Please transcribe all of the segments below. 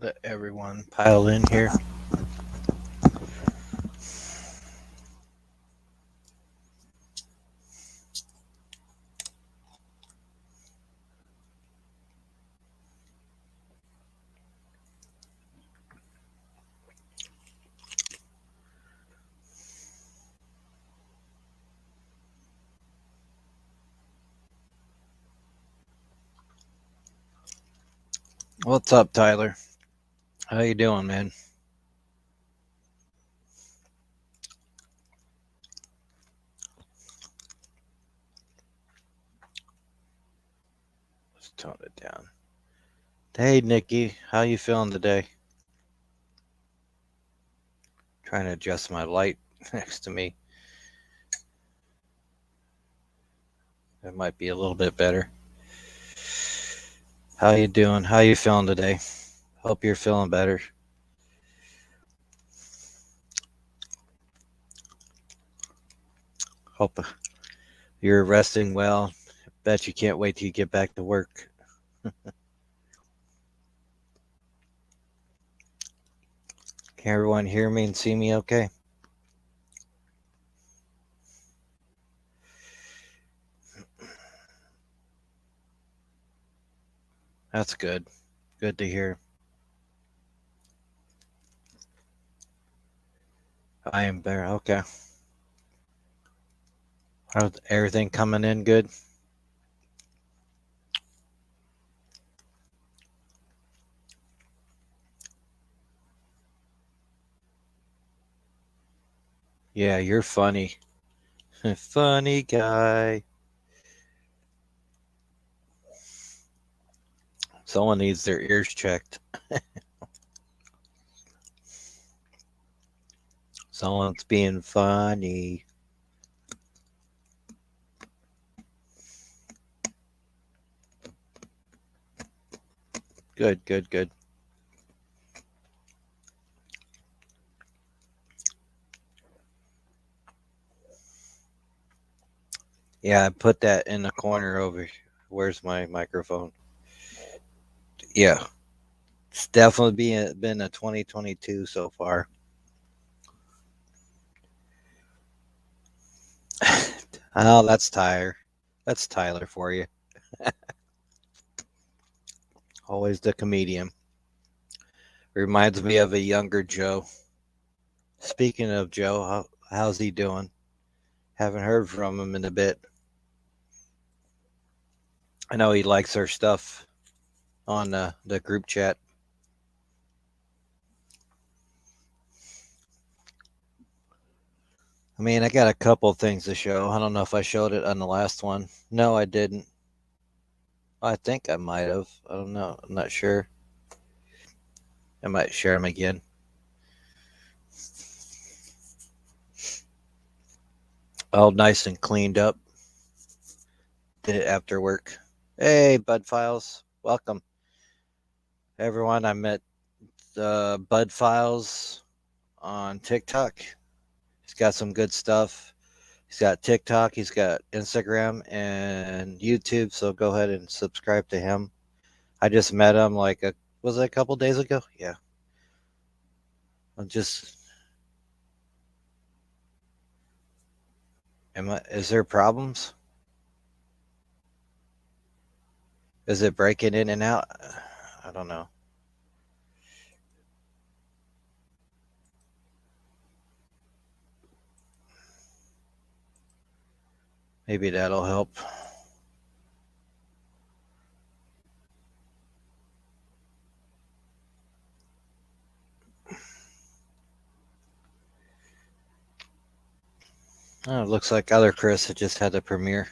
Let everyone pile in here. What's up, Tyler? How you doing, man? Let's tone it down. Hey, Nikki, how you feeling today? Trying to adjust my light next to me. That might be a little bit better. How you doing? How you feeling today? Hope you're feeling better. Hope you're resting well. Bet you can't wait till you get back to work. Can everyone hear me and see me okay? That's good. Good to hear. I am better. Okay. How's everything coming in good? Yeah, you're funny. Funny guy. Someone needs their ears checked. Someone's being funny. Good, good, good. Yeah, I put that in the corner over. Where's my microphone? Yeah, it's definitely been a 2022 so far. Oh, that's Tyler. That's Tyler for you. Always the comedian. Reminds me of a younger Joe. Speaking of Joe, how's he doing? Haven't heard from him in a bit. I know he likes our stuff on the group chat. I mean, I got a couple things to show. I don't know if I showed it on the last one. No, I didn't. I think I might have. I don't know. I'm not sure. I might share them again. All nice and cleaned up. Did it after work. Hey, Bud Files. Welcome, everyone. I met Bud Files on TikTok. He's got some good stuff. He's got TikTok, he's got Instagram and YouTube. So go ahead and subscribe to him. I just met him was it a couple days ago? Yeah. I'm just is there problems? Is it breaking in and out? I don't know. Maybe that'll help. Oh, it looks like other Chris had just had the premiere.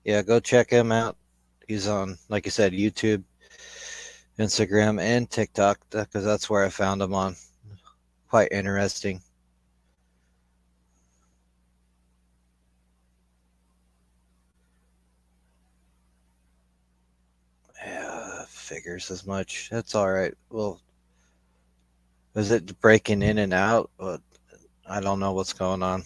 Yeah, go check him out. He's on, like I said, YouTube, Instagram, and TikTok because that's where I found him on. Quite interesting. Yeah, figures as much. That's all right. Well, is it breaking in and out? I don't know what's going on.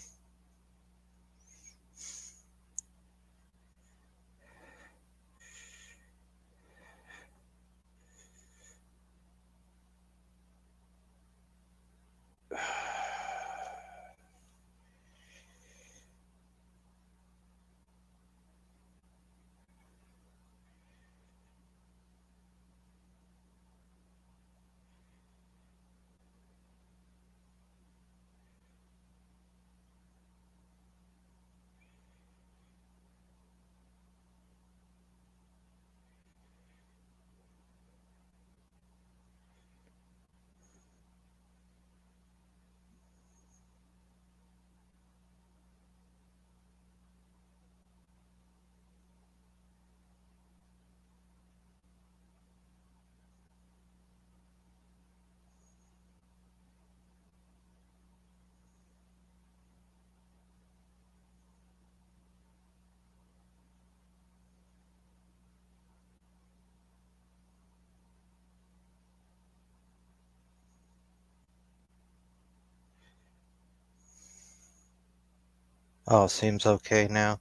Oh, seems okay now.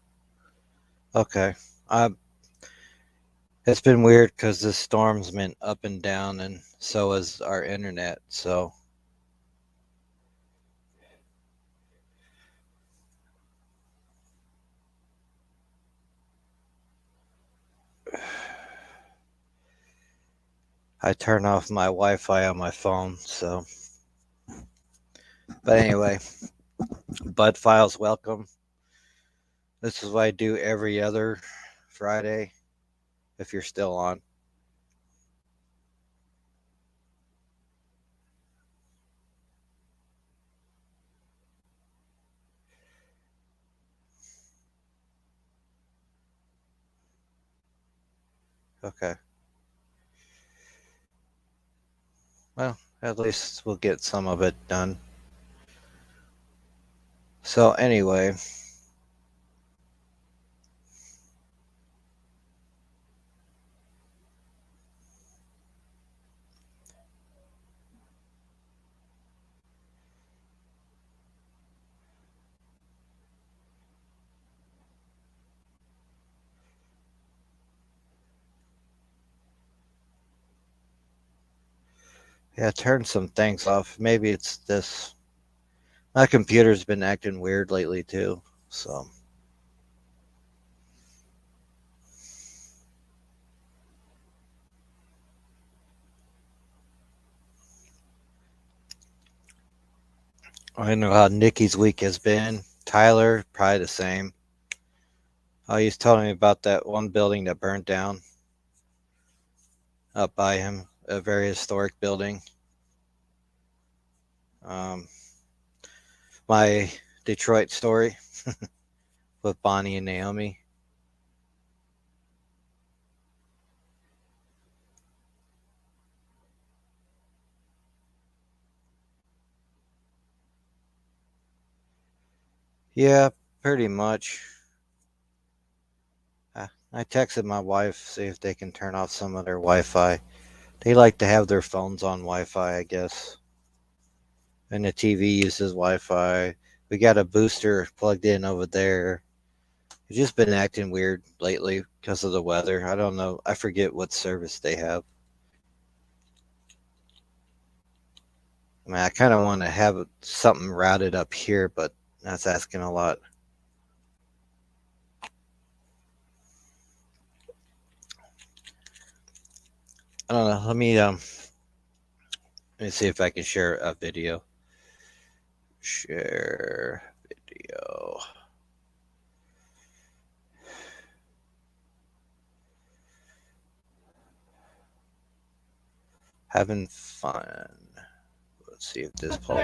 Okay. It's been weird because the storm's been up and down, and so has our internet. So I turn off my Wi-Fi on my phone. So, but anyway, Bud Files, welcome. This is what I do every other Friday. If you're still on. Okay. Well, at least we'll get some of it done. So anyway, yeah, turn some things off. Maybe it's this. My computer's been acting weird lately too. So I know how Nikki's week has been. Tyler, probably the same. Oh, he's telling me about that one building that burned down up by him, a very historic building. Um, my Detroit story with Bonnie and Naomi. Yeah, pretty much. I texted my wife, see if they can turn off some of their Wi-Fi. They like to have their phones on Wi-Fi, I guess. And the TV uses Wi-Fi. We got a booster plugged in over there. It's just been acting weird lately because of the weather. I don't know. I forget what service they have. I mean, I kind of want to have something routed up here, but that's asking a lot. I don't know. Let me see if I can share a video. Share video. Having fun. Let's see if this pulls.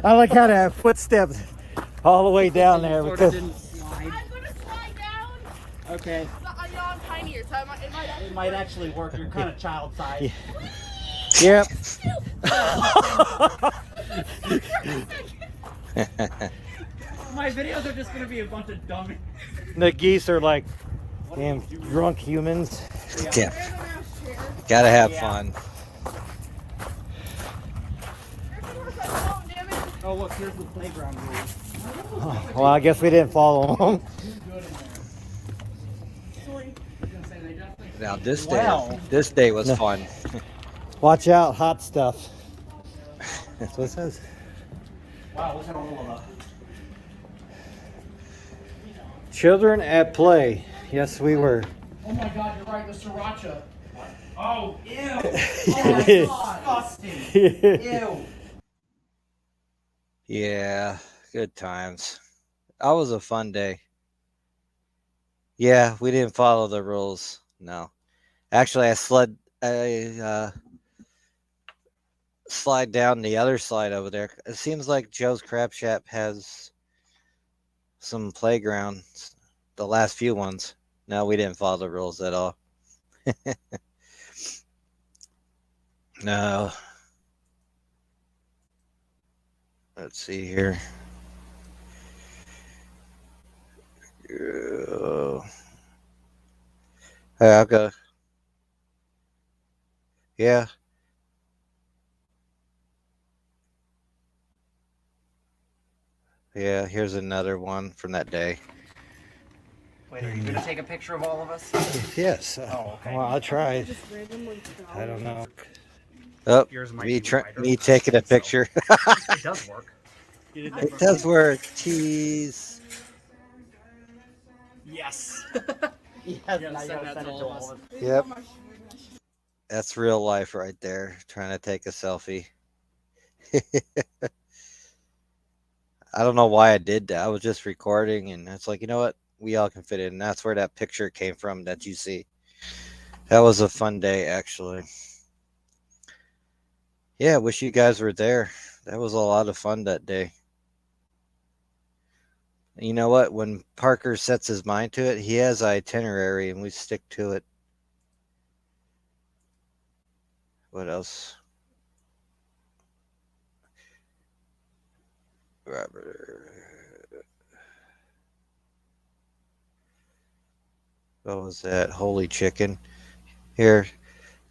I like how that footsteps all the way down there because I'm gonna slide down. Okay. I'm tinier, so It might actually work. You're kind of child size. yep. My videos are just gonna be a bunch of dummies. The geese are like damn drunk humans. Yeah. Gotta have fun. Oh look, here's the playground rules. Well, I guess we didn't follow them. Now this day was fun. Watch out, hot stuff. That's what it says. Wow, look at all of that. Children at play. Yes, we were. Oh my god, you're right, the sriracha. Oh, ew. Oh my god, disgusting. Ew. Yeah, good times. That was a fun day. Yeah, we didn't follow the rules. No, actually, I slide down the other slide over there. It seems like Joe's Crab Shack has some playgrounds. The last few ones. No, we didn't follow the rules at all. No. Let's see here. Hey, I'll go. Yeah. Yeah, here's another one from that day. Wait, are you gonna take a picture of all of us? Yes. Oh, okay. Well, I tried. Just randomly I don't know. Oh, Yours might me, be wider. me taking a picture. It does work. It does work. Jeez. Yes. Yes, now you gotta send it to all of us. Yep. That's real life right there. Trying to take a selfie. I don't know why I did that. I was just recording, and it's like, you know what? We all can fit in. And that's where that picture came from that you see. That was a fun day, actually. Yeah, wish you guys were there. That was a lot of fun that day. You know what? When Parker sets his mind to it, he has an itinerary, and we stick to it. What else? Robert. What was that? Holy chicken. Here,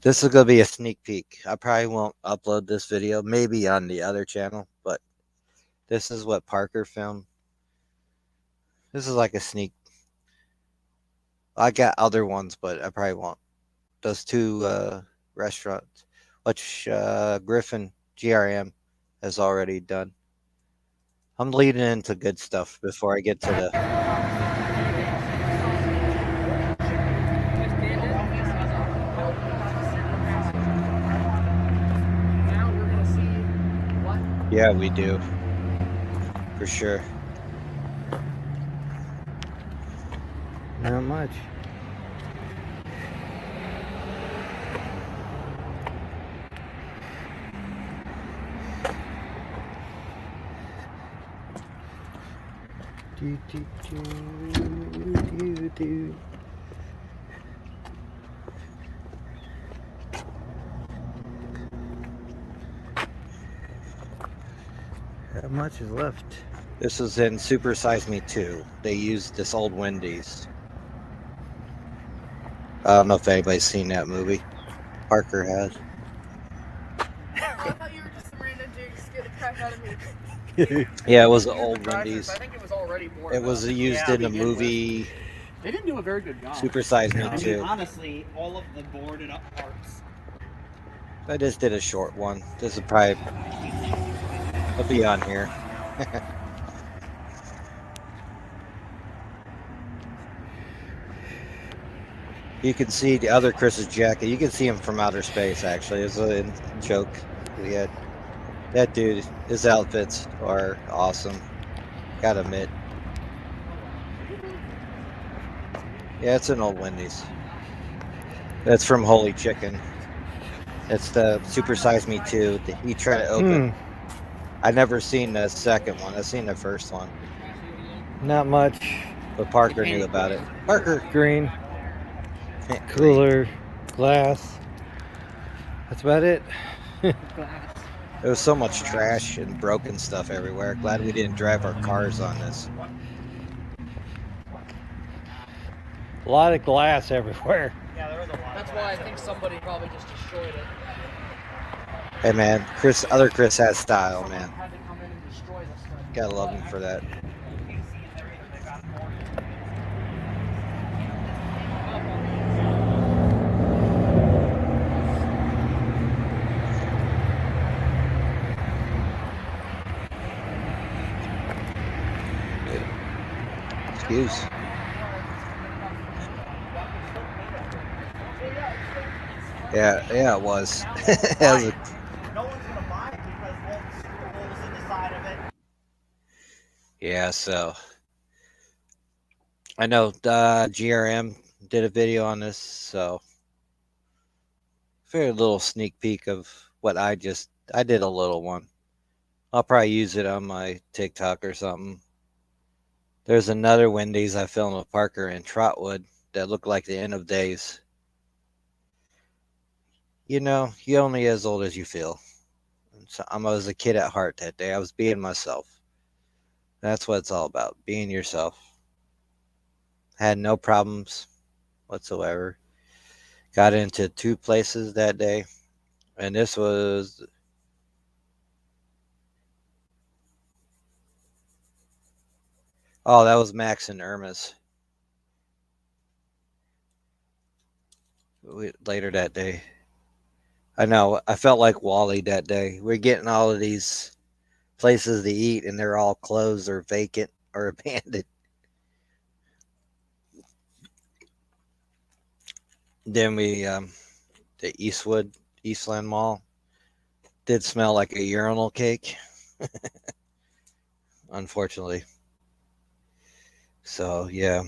this is going to be a sneak peek. I probably won't upload this video, maybe on the other channel, but this is what Parker filmed. This is like a sneak. I got other ones, but I probably won't. Those two restaurants, which Griffin GRM has already done. I'm leading into good stuff before I get to the. Now we're gonna see what. Yeah, we do. For sure. Not much. Do, do, do, do. How much is left? This is in Super Size Me 2. They used this old Wendy's. I don't know if anybody's seen that movie. Parker has. I thought you were just some random dude to scare the crap out of me. Yeah, it was an Here's the old drivers. Wendy's. I think it was already bored. It was used Yeah, in the we did movie They didn't do a very good job. Super Size Me I mean, 2. honestly, all of the boarded up parts. I just did a short one. This is probably. It'll be on here. You can see the other Chris's jacket. You can see him from outer space, actually. It's a joke we had. That dude, his outfits are awesome. Gotta admit. Yeah, it's an old Wendy's. That's from Holy Chicken. It's the Super Size Me 2 that he tried to open. I never seen the second one. I've seen the first one. Not much. But Parker knew about it. Parker! Green, cooler, glass. That's about it. There was so much trash and broken stuff everywhere. Glad we didn't drive our cars on this. A lot of glass everywhere. Yeah, there was a lot. That's why I think somebody probably just destroyed it. Hey man, other Chris has style, man. Had to come in and destroy this thing. Gotta love him for that. Excuse. Yeah, it was. It was a- No one's gonna buy it because all the screw holes in the side of it. yeah, so I know GRM did a video on this, so very little sneak peek of what I did a little one. I'll probably use it on my TikTok or something. There's another Wendy's I filmed with Parker in Trotwood that looked like the end of days. You know, you're only as old as you feel. So I was a kid at heart that day. I was being myself. That's what it's all about, being yourself. Had no problems whatsoever. Got into 2 places that day. And this was that was Max and Irma's later that day. I know. I felt like Wally that day. We're getting all of these places to eat, and they're all closed or vacant or abandoned. Then we, the Eastland Mall, did smell like a urinal cake, unfortunately. So, yeah.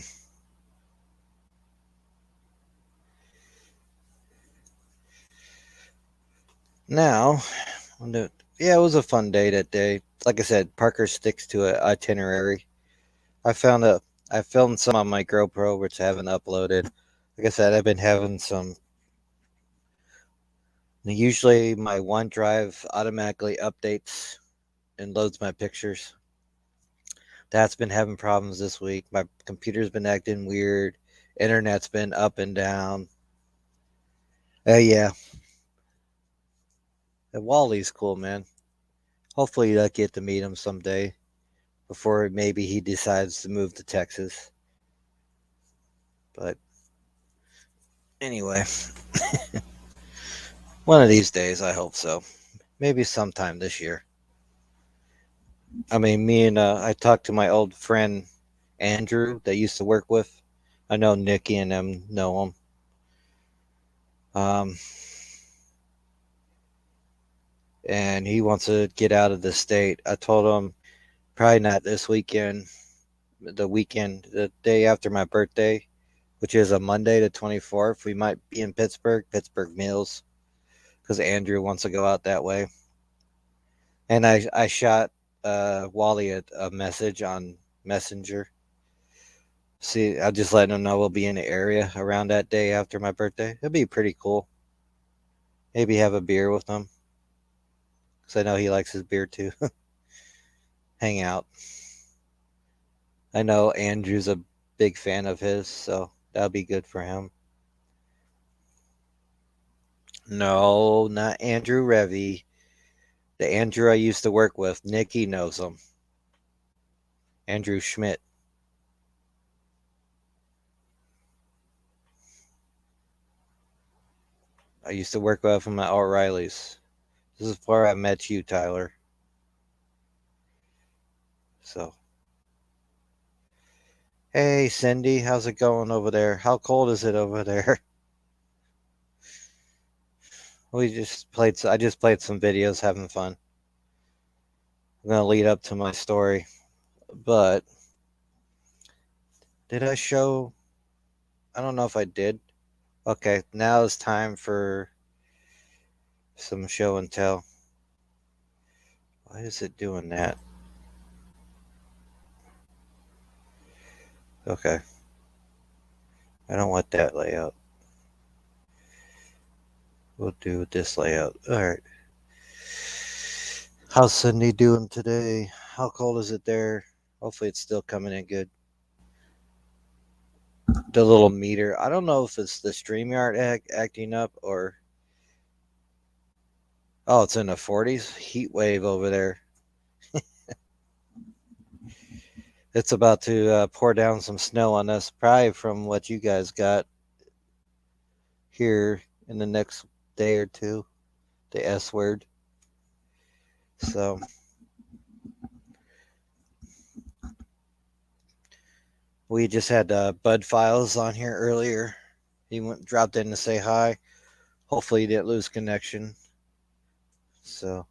Now, yeah, it was a fun day that day. Like I said, Parker sticks to an itinerary. I filmed some on my GoPro, which I haven't uploaded. Like I said, I've been having some. Usually, my OneDrive automatically updates and loads my pictures. That's been having problems this week. My computer's been acting weird. Internet's been up and down. Yeah. And Wally's cool, man. Hopefully, I get to meet him someday before maybe he decides to move to Texas. But anyway, one of these days, I hope so. Maybe sometime this year. I mean, I talked to my old friend Andrew that I used to work with. I know Nikki and them know him. And he wants to get out of the state. I told him probably not this weekend, the day after my birthday, which is a Monday, the 24th. We might be in Pittsburgh Mills, because Andrew wants to go out that way. And I shot Wally a message on Messenger. See, I'll just let him know we'll be in the area around that day after my birthday. It'll be pretty cool. Maybe have a beer with him, because I know he likes his beer too. Hang out. I know Andrew's a big fan of his, so that'll be good for him. No, not Andrew Revy. The Andrew I used to work with. Nikki knows him. Andrew Schmidt. I used to work with him at O'Reilly's. This is where I met you, Tyler. So, hey, Cindy, how's it going over there? How cold is it over there? I just played some videos, having fun. I'm gonna lead up to my story, but did I show? I don't know if I did. Okay, now it's time for some show and tell. Why is it doing that? Okay. I don't want that layout. We'll do this layout. Alright. How's Cindy doing today? How cold is it there? Hopefully it's still coming in good. The little meter. I don't know if it's the StreamYard acting up or... Oh, it's in the 40s. Heat wave over there. It's about to pour down some snow on us, probably from what you guys got here in the next day or two. The S word. So, we just had Bud Files on here earlier. He dropped in to say hi. Hopefully, he didn't lose connection. So,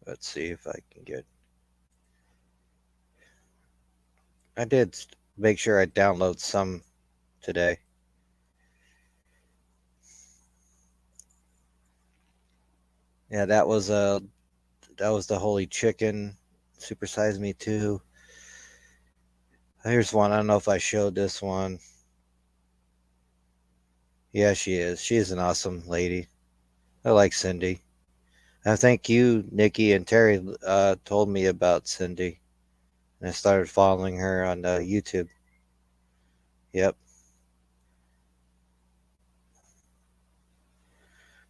let's see if I can get. I did make sure I download some today. Yeah, that was the Holy Chicken, Super Size Me 2. Here's one. I don't know if I showed this one. Yeah, she is. She is an awesome lady. I like Cindy. I think you, Nikki, and Terry told me about Cindy, and I started following her on YouTube. Yep.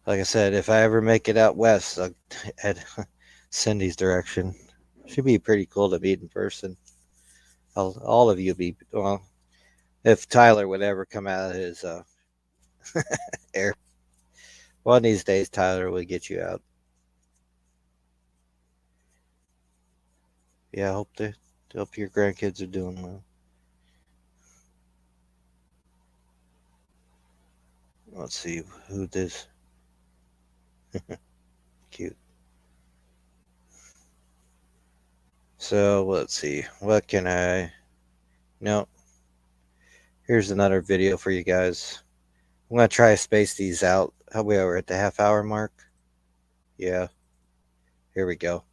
Like I said, if I ever make it out west, I'll head Cindy's direction. Should be pretty cool to meet in person. All of you be well. If Tyler would ever come out of his air, one of these days Tyler will get you out. Yeah, I hope your grandkids are doing well. Let's see who this. Cute. So let's see. What can I? No. Here's another video for you guys. I'm gonna try to space these out. How we are at the half-hour mark? Yeah. Here we go.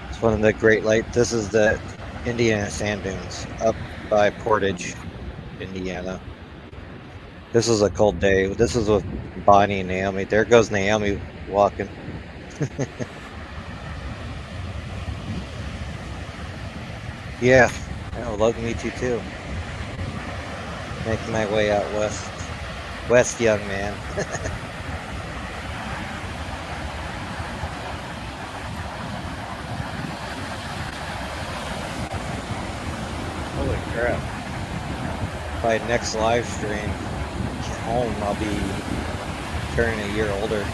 It's one of the Great Lakes. This is the Indiana Sand Dunes up by Portage, Indiana. This was a cold day. This is with Bonnie and Naomi. There goes Naomi walking. Yeah. Oh, love to meet you too. Making my way out west. West, young man. Holy crap. By next live stream home, I'll be turning a year older.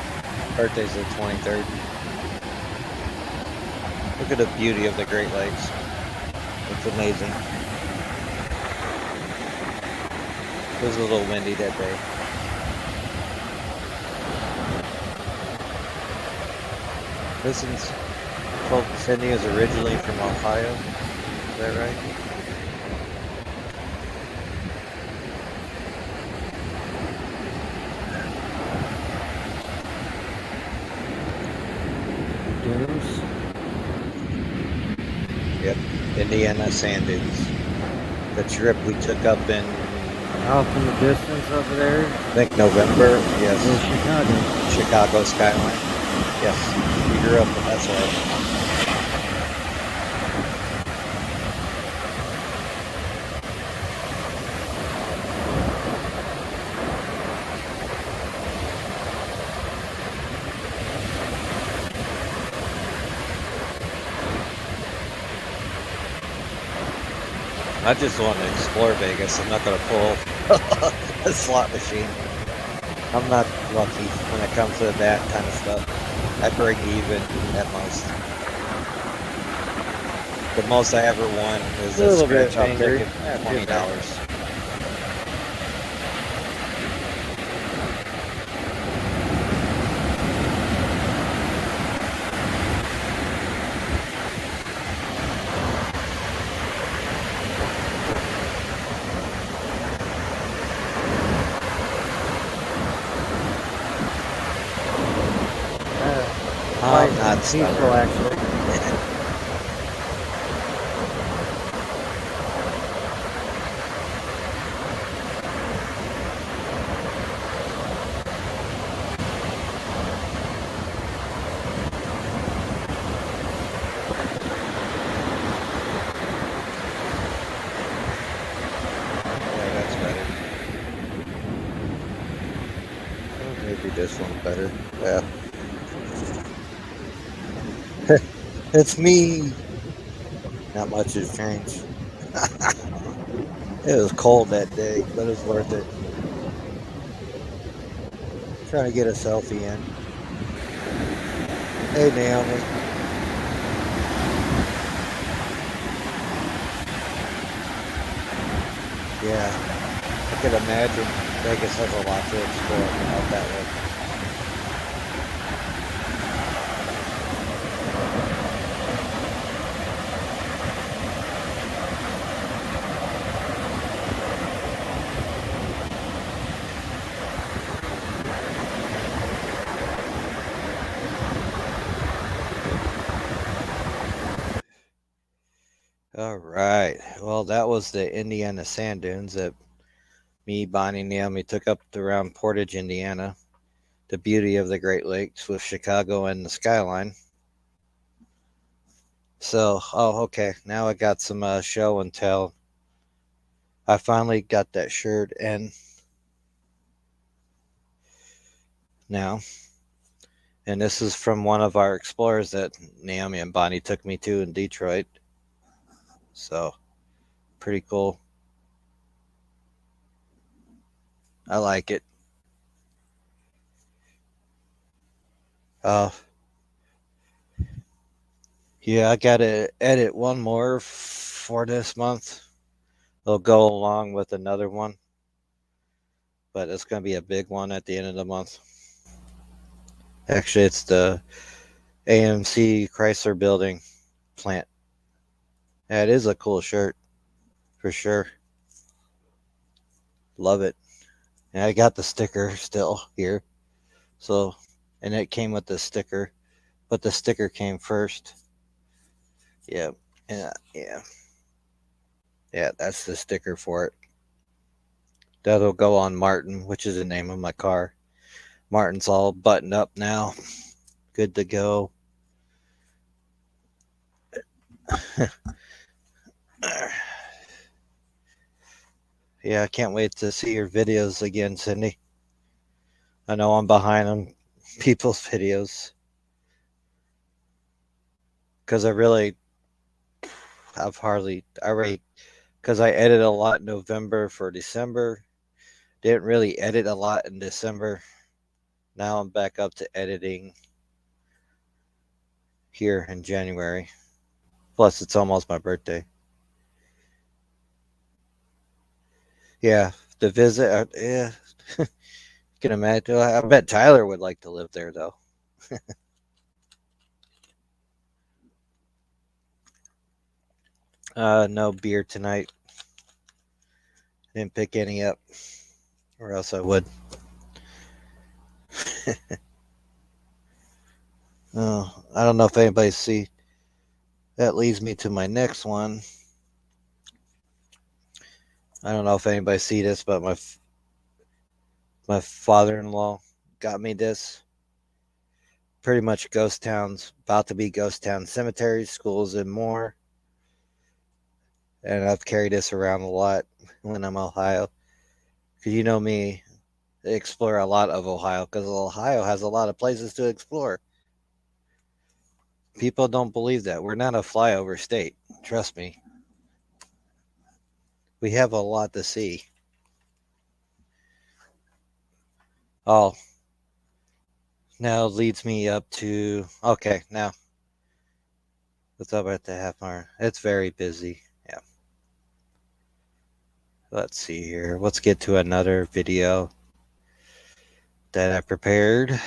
Birthday's the 23rd. Look at the beauty of the Great Lakes. It's amazing. It was a little windy that day. This is told Cindy is originally from Ohio. Is that right? Dunes. Yep. Indiana Sand Dunes. The trip we took up in, Out in the distance over there I think, November. is Yes. Chicago. Chicago skyline. Yes. We grew up, that's right. I just want to explore Vegas. I'm not going to pull a slot machine. I'm not lucky when it comes to that kind of stuff. I break even at most. The most I ever won is A a little bit scratch off angry. ticket, Yeah, $20. Quite not peaceful, stuttering. actually. Yeah, that's better. Oh, maybe this one's better. Yeah. It's me. Not much has changed. It was cold that day, but it was worth it. Trying to get a selfie in. Hey, Naomi. Yeah, I could imagine Vegas has a lot to explore out that way. All right. Well, that was the Indiana Sand Dunes that me, Bonnie, and Naomi took up around Portage, Indiana. the beauty of the Great Lakes with Chicago and the skyline. So, oh, okay. Now I got some show and tell. I finally got that shirt in now. And this is from one of our explorers that Naomi and Bonnie took me to in Detroit. So, pretty cool. I like it. Yeah, I gotta edit one more for this month. It'll go along with another one, but it's gonna be a big one at the end of the month. Actually, it's the AMC Chrysler Building plant. Yeah, it is a cool shirt for sure. Love it. And I got the sticker still here. So, and it came with the sticker, but the sticker came first. Yeah, yeah. That's the sticker for it. That'll go on Martin, which is the name of my car. Martin's all buttoned up now, good to go. Yeah, I can't wait to see your videos again, Cindy. I know I'm behind on people's videos because because I edit a lot in November for December. Didn't really edit a lot in December. Now I'm back up to editing here in January. Plus, it's almost my birthday. Yeah, the visit. Yeah, you can imagine. I bet Tyler would like to live there, though. No beer tonight. Didn't pick any up, or else I would. Oh, I don't know if anybody see. That leads me to my next one. I don't know if anybody see this, but my father-in-law got me this. Pretty much ghost towns, about to be ghost town cemeteries, schools, and more. And I've carried this around a lot when I'm in Ohio. Because you know me, I explore a lot of Ohio because Ohio has a lot of places to explore. People don't believe that. We're not a flyover state. Trust me. We have a lot to see. Oh, now leads me up to, okay, now it's up at the half hour. It's very busy. Yeah. Let's see here. Let's get to another video that I prepared.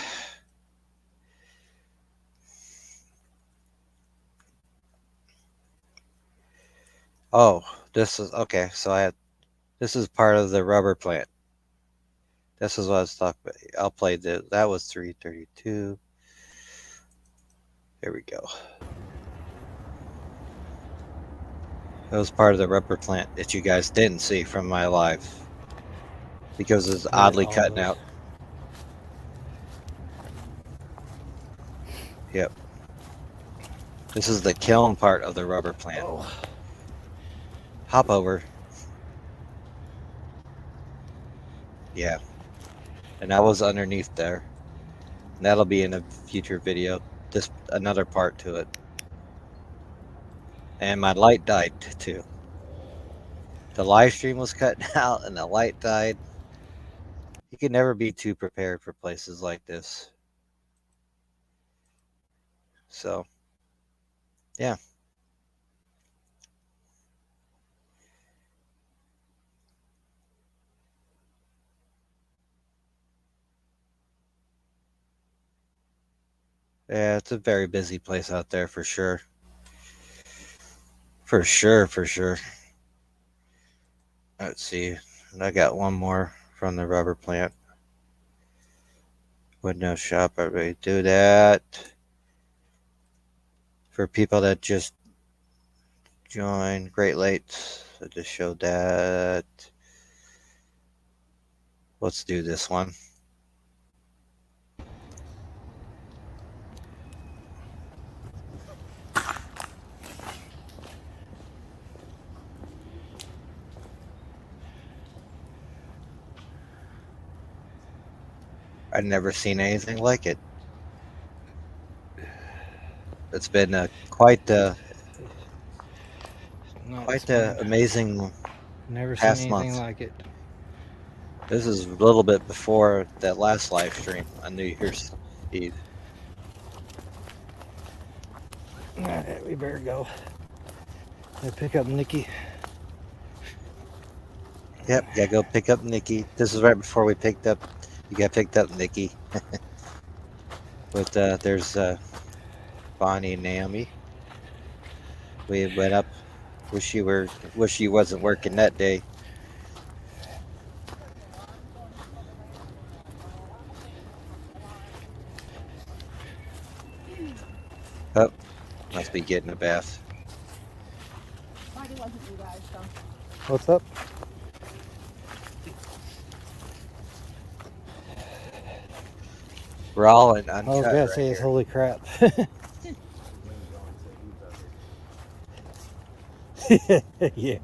Oh, this is okay. So this is part of the rubber plant. This is what I was talking about. I'll play that was 332. There we go. That was part of the rubber plant that you guys didn't see from my live because it's oddly cutting out. Yep. This is the kiln part of the rubber plant. Oh. Hop over. Yeah. And I was underneath there. And that'll be in a future video. Just another part to it. And my light died too. The live stream was cutting out and the light died. You can never be too prepared for places like this. So, yeah. Yeah, it's a very busy place out there for sure. For sure, for sure. Let's see. And I got one more from the rubber plant. Window shop, everybody do that. For people that just joined Great Lakes, I just showed that. Let's do this one. I've never seen anything like it. It's been quite Nuts, quite man. amazing Never seen past anything month. like it. This is a little bit before that last live stream on New Year's Eve. Alright, we better go. Gotta pick up Nikki. Yep, gotta go pick up Nikki. This is right before we picked up. You got picked up Nikki. But there's Bonnie and Naomi. We went up. Wish she wasn't working that day. Oh, must be getting a bath. Marty wasn't you guys, so. What's up? We're all in I uncut was gonna right say is here. holy crap. Yeah.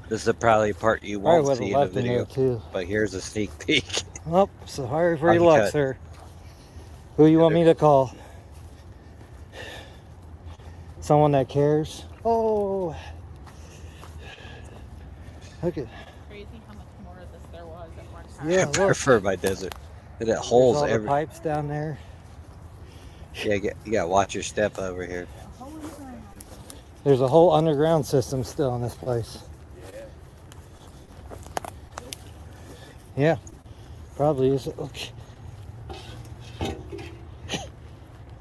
This is probably part you Probably won't would see have in the left in there video, too. but here's a sneak peek. Oh, so hurry for your luck, Uncut. sir. Who you want me to call? Someone that cares? Oh. Look at, Crazy how much more of this there was at one time. yeah, I look. prefer my desert. It There's holes all the every. pipes down there. Yeah, you got to watch your step over here. There's a whole underground system still in this place. Yeah, probably is. Okay.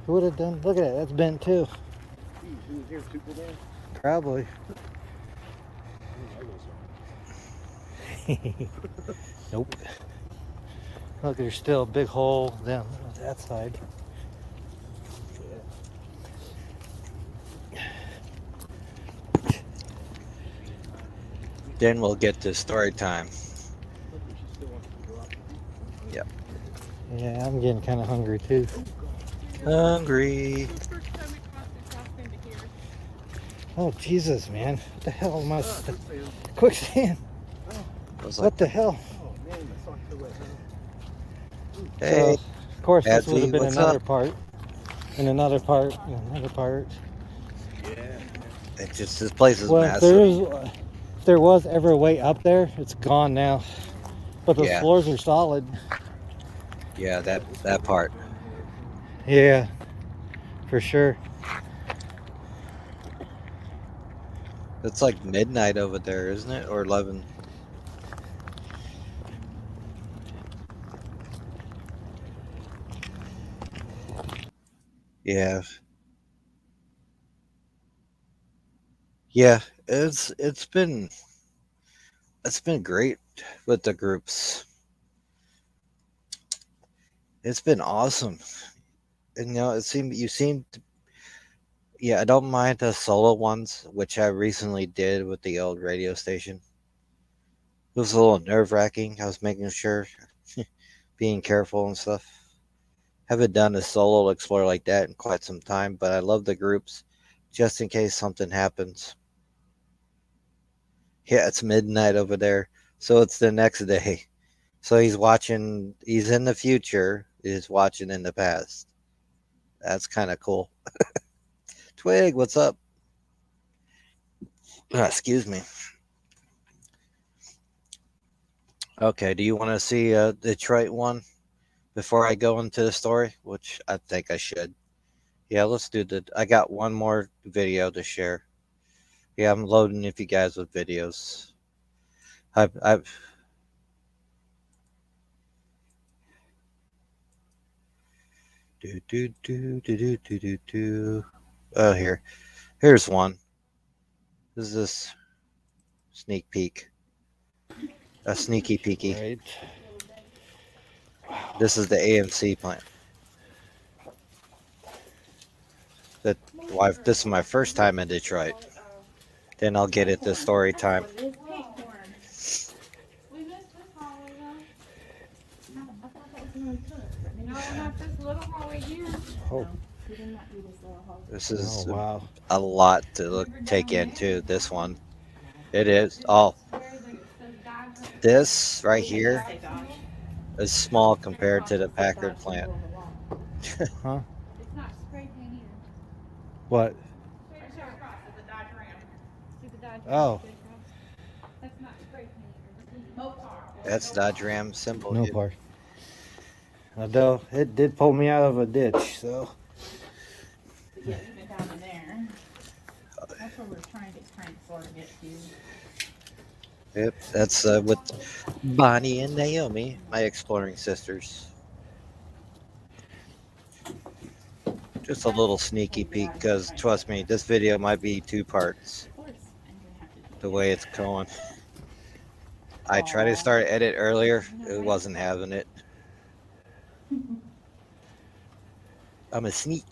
Who would have done? Look at that. That's bent too. Probably. Nope. Look, there's still a big hole down that side. Then we'll get to story time. Yeah, I'm getting kind of hungry too. Hungry. First time we crossed into here. Oh Jesus, man! What the hell am I? Quicksand! I was What like, the hell? hey, So, of course, this Patsy, would have been what's another up? part, and another part, and another part. it's just this place is Well, massive. if there was ever a way up there, it's gone now. But those Yeah. floors are solid. Yeah, that part. Yeah, for sure. It's like midnight over there, isn't it? Or 11. Yeah. Yeah, it's been great with the groups. It's been awesome. And you seem to, yeah, I don't mind the solo ones, which I recently did with the old radio station. It was a little nerve-wracking. I was making sure, being careful and stuff. Haven't done a solo explore like that in quite some time, but I love the groups just in case something happens. Yeah, it's midnight over there, so it's the next day. So he's in the future, he's watching in the past. That's kind of cool. Twig, what's up? Excuse me. Okay, do you want to see a Detroit one before I go into the story? Which I think I should. Yeah, let's do I got one more video to share. Yeah, I'm loading if you guys with videos. I've Oh, here's one. This is this sneak peek. A sneaky peeky. Right. This is the AMC plant. This is my first time in Detroit. Then I'll get it to story time. Oh, This is oh wow. a lot to take into this one. It is. Oh, This right here is small compared to the Packard plant. Huh? It's not spray paint either. What? See the Dodge Oh. straight across? That's not spray paint either. That's Dodge Ram symbol. No here. part. Although it did pull me out of a ditch, so Yeah, even down in there. That's where we're trying to sort of get to. Yep, that's with Bonnie and Naomi, my exploring sisters. Just a little sneaky peek, because trust me, this video might be 2 parts. Of course, I'm gonna have to do The way it's going. I tried to start edit earlier, it wasn't having it. I'm a sneak.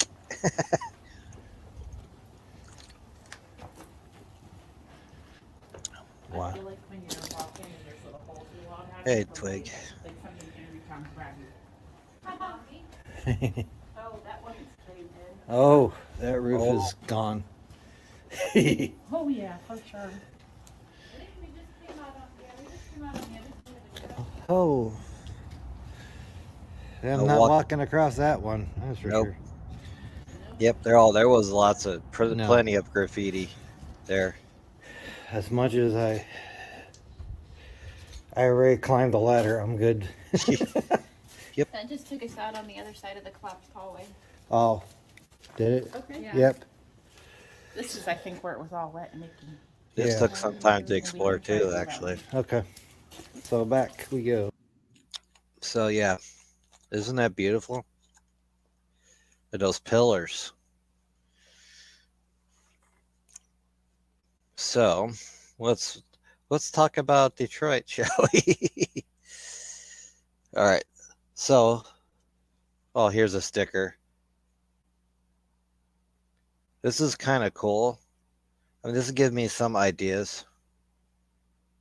wow. I feel like when you're walking and there's little holes you log out. Hey, Twig. Like something's gonna reach on and grab you. Oh, that wasn't straight in. Oh, that roof Oh. is gone. Oh, yeah, for sure. We just came out on the other side of the truck. Oh. I'm No not walk- walking across that one, that's for Nope. sure. Yep, there was lots of No. plenty of graffiti there. As much as I already climbed the ladder, I'm good. That just took us out on the other side of the collapsed hallway. Oh, did it? Okay. Yeah. Yep. This is, I think, where it was all wet and icky. This Yeah. took some time to explore too, actually. Okay. So back we go. So yeah, isn't that beautiful? And those pillars. So let's talk about Detroit, shall we? All right. So, oh, here's a sticker. This is kind of cool. I mean, this will give me some ideas.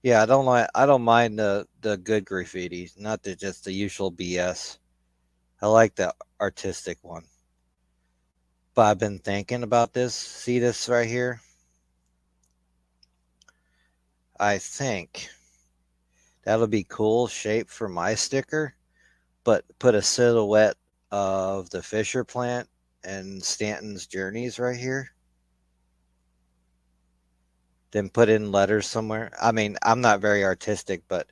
Yeah, I don't mind the good graffiti, not just the usual BS. I like the artistic one. But I've been thinking about this. See this right here? I think that'll be cool shape for my sticker, but put a silhouette of the Fisher plant and Stanton's Journeys right here. Then put in letters somewhere. I mean, I'm not very artistic, but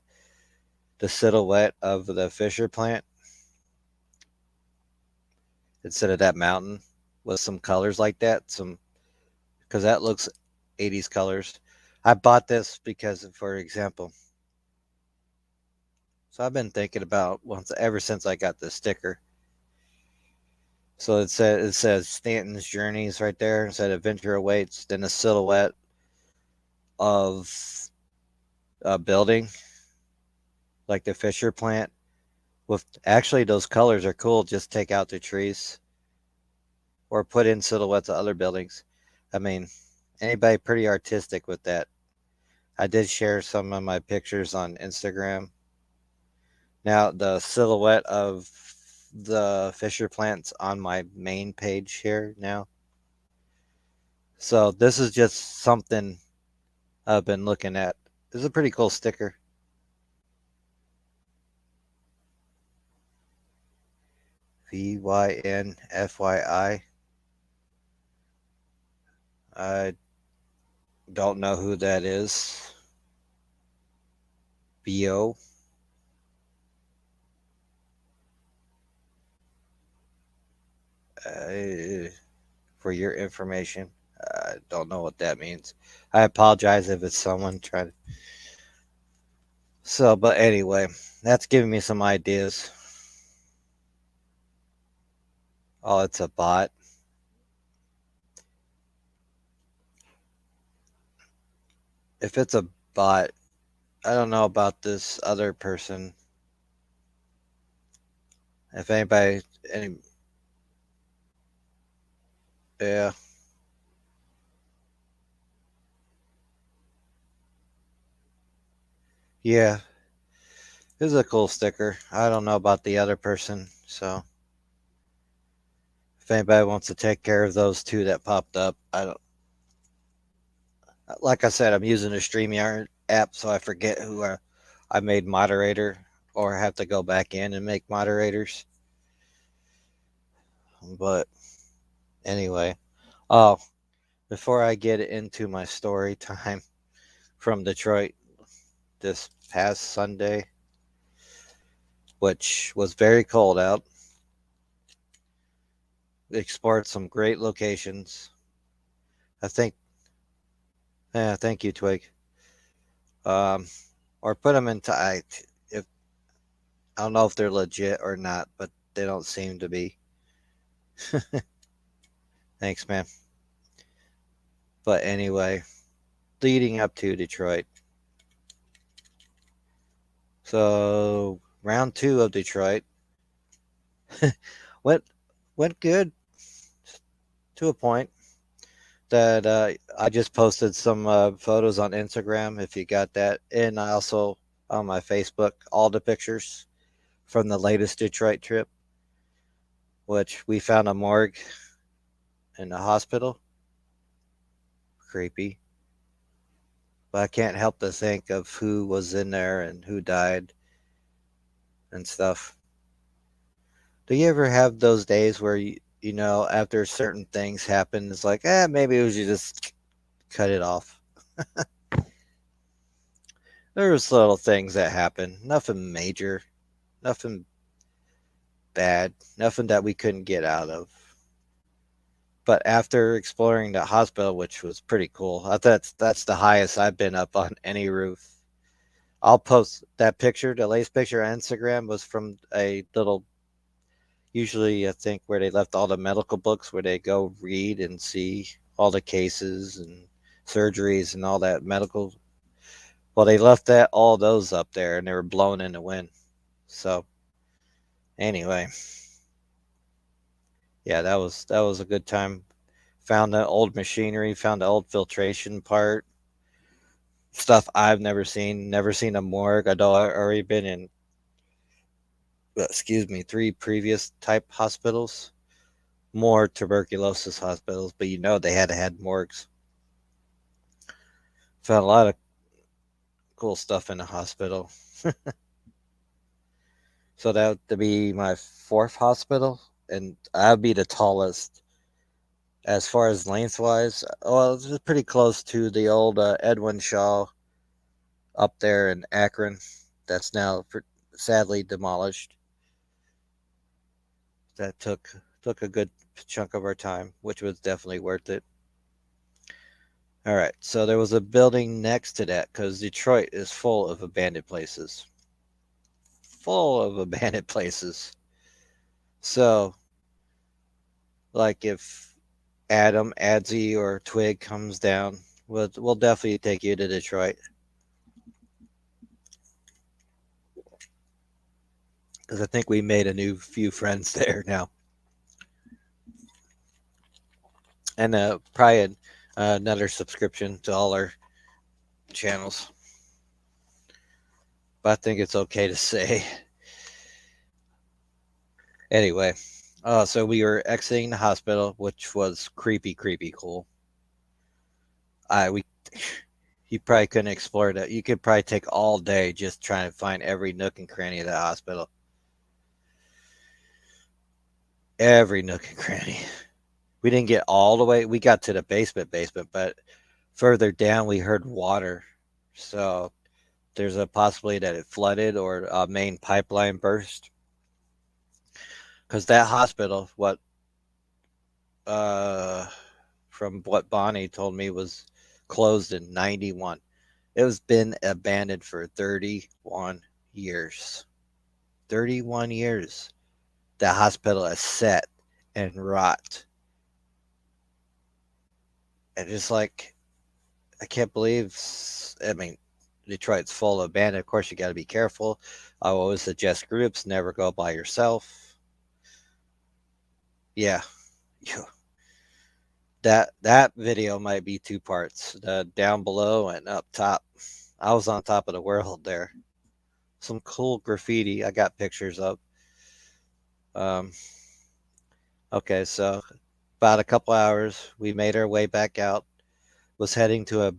the silhouette of the Fisher plant instead of that mountain with some colors like that, because that looks 80s colors. I bought this because, for example, so I've been thinking about ever since I got this sticker. So it says Stanton's Journeys right there. It said Adventure Awaits. Then a silhouette of a building like the Fisher plant. With actually those colors are cool. Just take out the trees or put in silhouettes of other buildings. I mean, anybody pretty artistic with that. I did share some of my pictures on Instagram. Now the silhouette of the Fisher plant's on my main page here now. So this is just something I've been looking at. This is a pretty cool sticker. VYNFYI. I don't know who that is. BO. For your information, I don't know what that means. I apologize if it's someone trying to. So, but anyway, that's giving me some ideas. Oh, it's a bot. If it's a bot, I don't know about this other person. If anybody, yeah. Yeah. This is a cool sticker. I don't know about the other person, so if anybody wants to take care of those two that popped up, I don't. Like I said, I'm using the StreamYard app, so I forget who I made moderator, or have to go back in and make moderators. But anyway, oh, before I get into my story time from Detroit this past Sunday, which was very cold out, explored some great locations. I think, yeah, thank you, Twig. Or put them into if I don't know if they're legit or not, but they don't seem to be. Thanks, man. But anyway, leading up to Detroit. So round 2 of Detroit went good to a point that I just posted some photos on Instagram if you got that, and I also on my Facebook all the pictures from the latest Detroit trip, which we found a morgue in the hospital. Creepy. But I can't help to think of who was in there and who died and stuff. Do you ever have those days where you know, after certain things happen, it's like, maybe we should just cut it off? There's little things that happen, nothing major, nothing bad, nothing that we couldn't get out of. But after exploring the hospital, which was pretty cool, I thought that's the highest I've been up on any roof. I'll post that picture. The latest picture on Instagram was from a little, usually I think where they left all the medical books, where they go read and see all the cases and surgeries and all that medical. Well, they left all those up there, and they were blown in the wind. So anyway, yeah, that was a good time. Found the old machinery, found the old filtration part, stuff I've never seen a morgue. I'd already been in, 3 previous type hospitals, more tuberculosis hospitals, but they had morgues. Found a lot of cool stuff in the hospital. So that would be my 4th hospital, and I'd be the tallest as far as lengthwise. Well, it's pretty close to the old Edwin Shaw up there in Akron. That's now sadly demolished. That took a good chunk of our time, which was definitely worth it. All right, so there was a building next to that because Detroit is full of abandoned places. Full of abandoned places. So, like if Adam, Adzi, or Twig comes down, we'll definitely take you to Detroit. Because I think we made a few friends there now. And probably another subscription to all our channels. But I think it's okay to say. Anyway, so we were exiting the hospital, which was creepy cool. You probably couldn't explore that. You could probably take all day just trying to find every nook and cranny of the hospital. Every nook and cranny. We didn't get all the way. We got to the basement, but further down we heard water. So there's a possibility that it flooded or a main pipeline burst. Because that hospital, from what Bonnie told me, was closed in 91. It was been abandoned for 31 years. 31 years. The hospital is set and rot. And just like, I can't believe, Detroit's full of abandoned. Of course, you got to be careful. I always suggest groups, never go by yourself. Yeah. That video might be 2 parts, down below and up top. I was on top of the world there. Some cool graffiti I got pictures of. Okay, so about a couple hours, we made our way back out. Was heading to a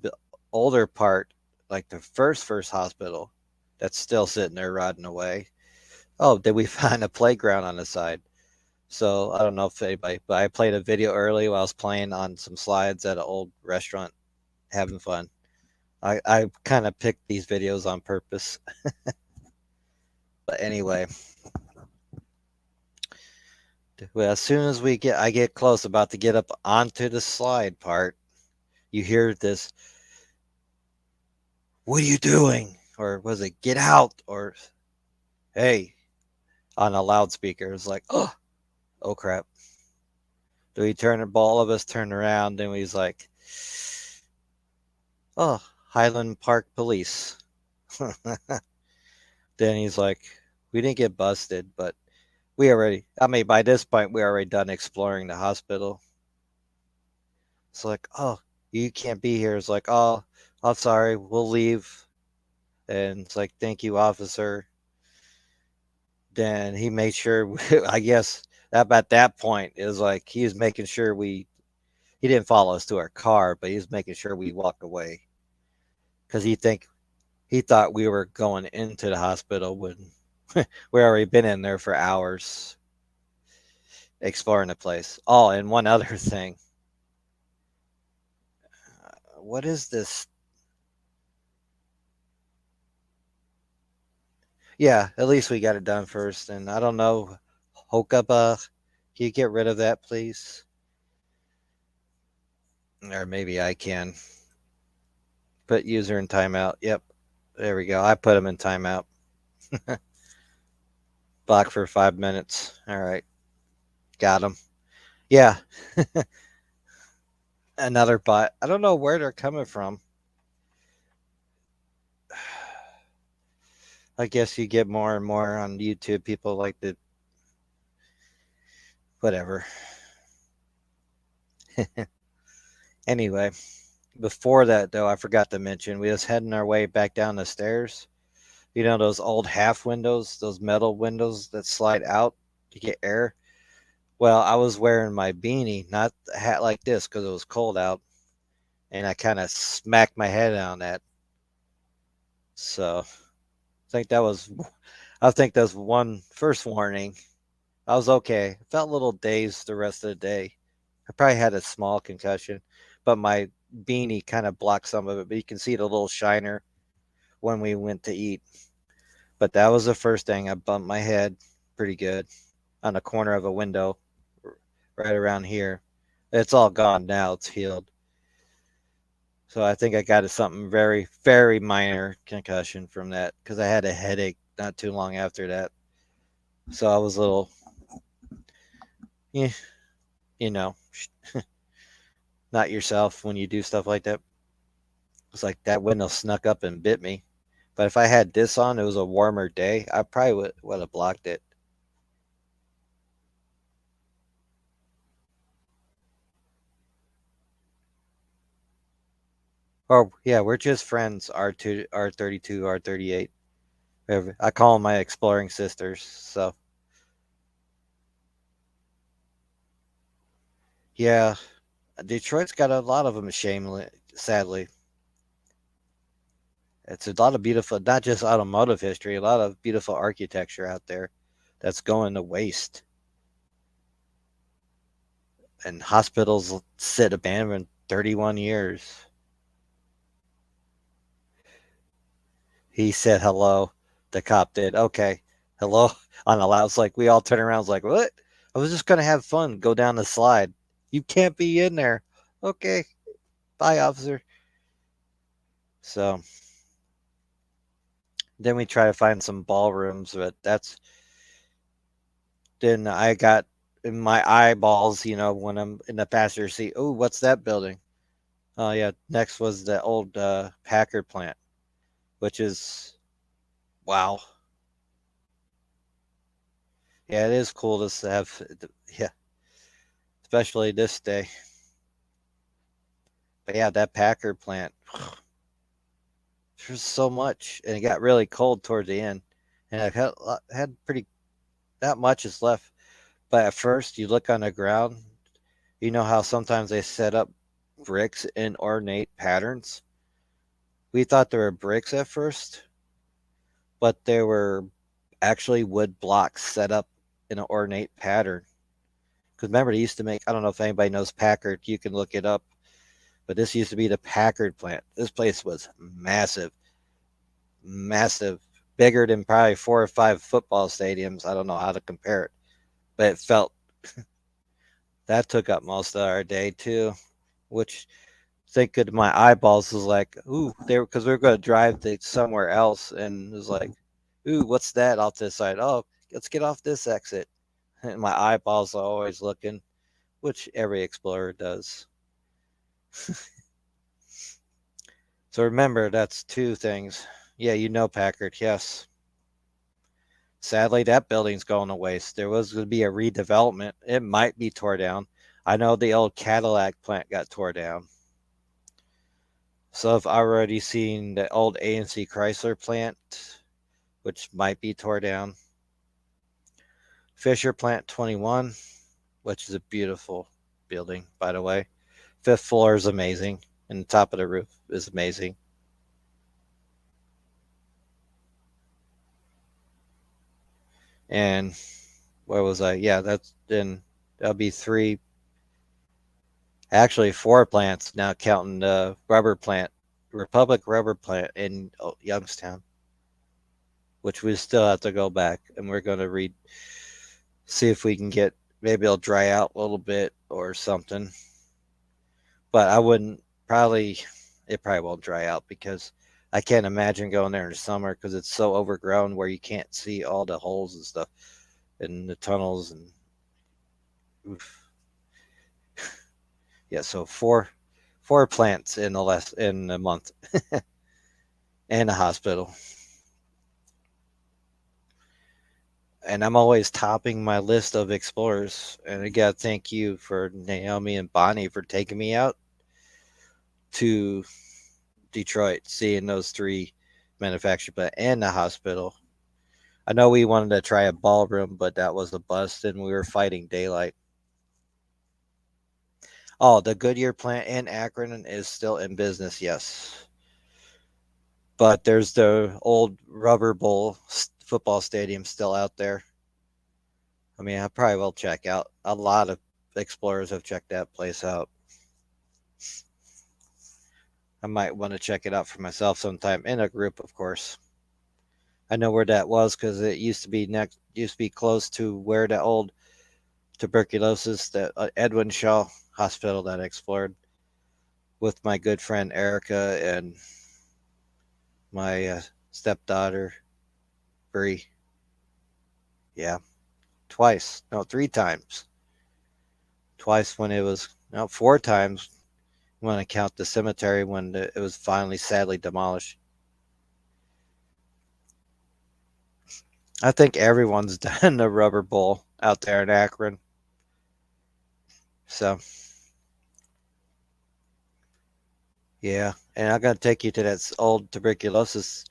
older part, like the first hospital, that's still sitting there rotting away. Oh, did we find a playground on the side? So I don't know if anybody, but I played a video early while I was playing on some slides at an old restaurant, having fun. I kind of picked these videos on purpose. But anyway, well, as soon as I get close, about to get up onto the slide part, you hear this, "What are you doing?" Or was it "Get out?" Or "Hey," on a loudspeaker. It's like, oh crap. So we all of us turned around, and he's like, "Oh, Highland Park Police." Then he's like, "We didn't get busted, but by this point, we already done exploring the hospital." It's like, "Oh, you can't be here." It's like, "Oh, I'm sorry, we'll leave." And it's like, "Thank you, officer." Then he made sure, I guess, at that point, it was like he was making sure he didn't follow us to our car, but he was making sure we walk away. Because he thought we were going into the hospital when we already been in there for hours exploring the place. Oh, and one other thing. What is this? Yeah, at least we got it done first. And I don't know, Hokaba, can you get rid of that, please? Or maybe I can. Put user in timeout. Yep, there we go. I put him in timeout. Block for 5 minutes. All right, got him. Yeah, another bot. I don't know where they're coming from. I guess you get more and more on YouTube. People like to, whatever. Anyway, before that, though, I forgot to mention, we was heading our way back down the stairs. You know those old half windows, those metal windows that slide out to get air? Well, I was wearing my beanie, not a hat like this because it was cold out, and I kind of smacked my head on that. So I think that's one first warning. I was okay. Felt a little dazed the rest of the day. I probably had a small concussion, but my beanie kind of blocked some of it. But you can see the little shiner when we went to eat. But that was the first thing. I bumped my head pretty good on the corner of a window right around here. It's all gone now. It's healed. So I think I got something very, very minor concussion from that because I had a headache not too long after that. So I was a little, yeah, you know, not yourself when you do stuff like that. It's like that window snuck up and bit me. But if I had this on, it was a warmer day, I probably would have blocked it. Oh, yeah, we're just friends, R2, R32, R38. I call them my exploring sisters. So, yeah, Detroit's got a lot of them, sadly. It's a lot of beautiful, not just automotive history, a lot of beautiful architecture out there that's going to waste. And hospitals sit abandoned 31 years. He said hello. The cop did. Okay. Hello. On the loud. It's like we all turn around. It's like, what? I was just going to have fun. Go down the slide. You can't be in there. Okay. Bye, officer. So then we try to find some ballrooms, but then I got in my eyeballs, when I'm in the passenger seat. Oh, what's that building? Oh, yeah. Next was the old Packard plant, which is, wow. Yeah, it is cool to have, yeah, especially this day. But yeah, that Packard plant, there's so much, and it got really cold towards the end, and I had pretty, not much is left. But at first, you look on the ground, you know how sometimes they set up bricks in ornate patterns. We thought they were bricks at first, but they were actually wood blocks set up in an ornate pattern. Because remember, they used to make, I don't know if anybody knows Packard, you can look it up, but this used to be the Packard plant. This place was massive, massive, bigger than probably 4 or 5 football stadiums. I don't know how to compare it, but it felt that took up most of our day too, which thinking to my eyeballs was like, ooh, they were, because we were going to drive to somewhere else, and it was like, ooh, what's that off this side? Oh, let's get off this exit. And my eyeballs are always looking, which every explorer does. So remember, that's 2 things. Yeah, you know Packard, yes. Sadly, that building's going to waste. There was going to be a redevelopment. It might be tore down. I know the old Cadillac plant got tore down. So I've already seen the old ANC Chrysler plant, which might be tore down. Fisher Plant 21, which is a beautiful building, by the way. 5th floor is amazing, and the top of the roof is amazing. And where was I? Yeah, that'll be 3, actually 4 plants now, counting the rubber plant, Republic Rubber Plant in Youngstown, which we still have to go back, and we're going to see if we can get, maybe it'll dry out a little bit or something. But I wouldn't, it probably won't dry out, because I can't imagine going there in the summer, because it's so overgrown where you can't see all the holes and stuff in the tunnels. And oof. Yeah, so 4 plants in a month, and a hospital. And I'm always topping my list of explorers. And I got to thank you for Naomi and Bonnie for taking me out to Detroit, seeing those 3 manufacturing plants and the hospital. I know we wanted to try a ballroom, but that was a bust, and we were fighting daylight. Oh, the Goodyear plant in Akron is still in business, yes. But there's the old Rubber Bowl football stadium still out there. I mean, I probably will check out. A lot of explorers have checked that place out. I might want to check it out for myself sometime, in a group, of course. I know where that was, because it used to be close to where the old tuberculosis, the Edwin Shaw Hospital that I explored with my good friend Erica and my stepdaughter Bree. Yeah, 3 times. Twice when it was, 4 times when I count the cemetery, when it was finally sadly demolished. I think everyone's done the Rubber Bowl out there in Akron. So, yeah. And I'm going to take you to that old tuberculosis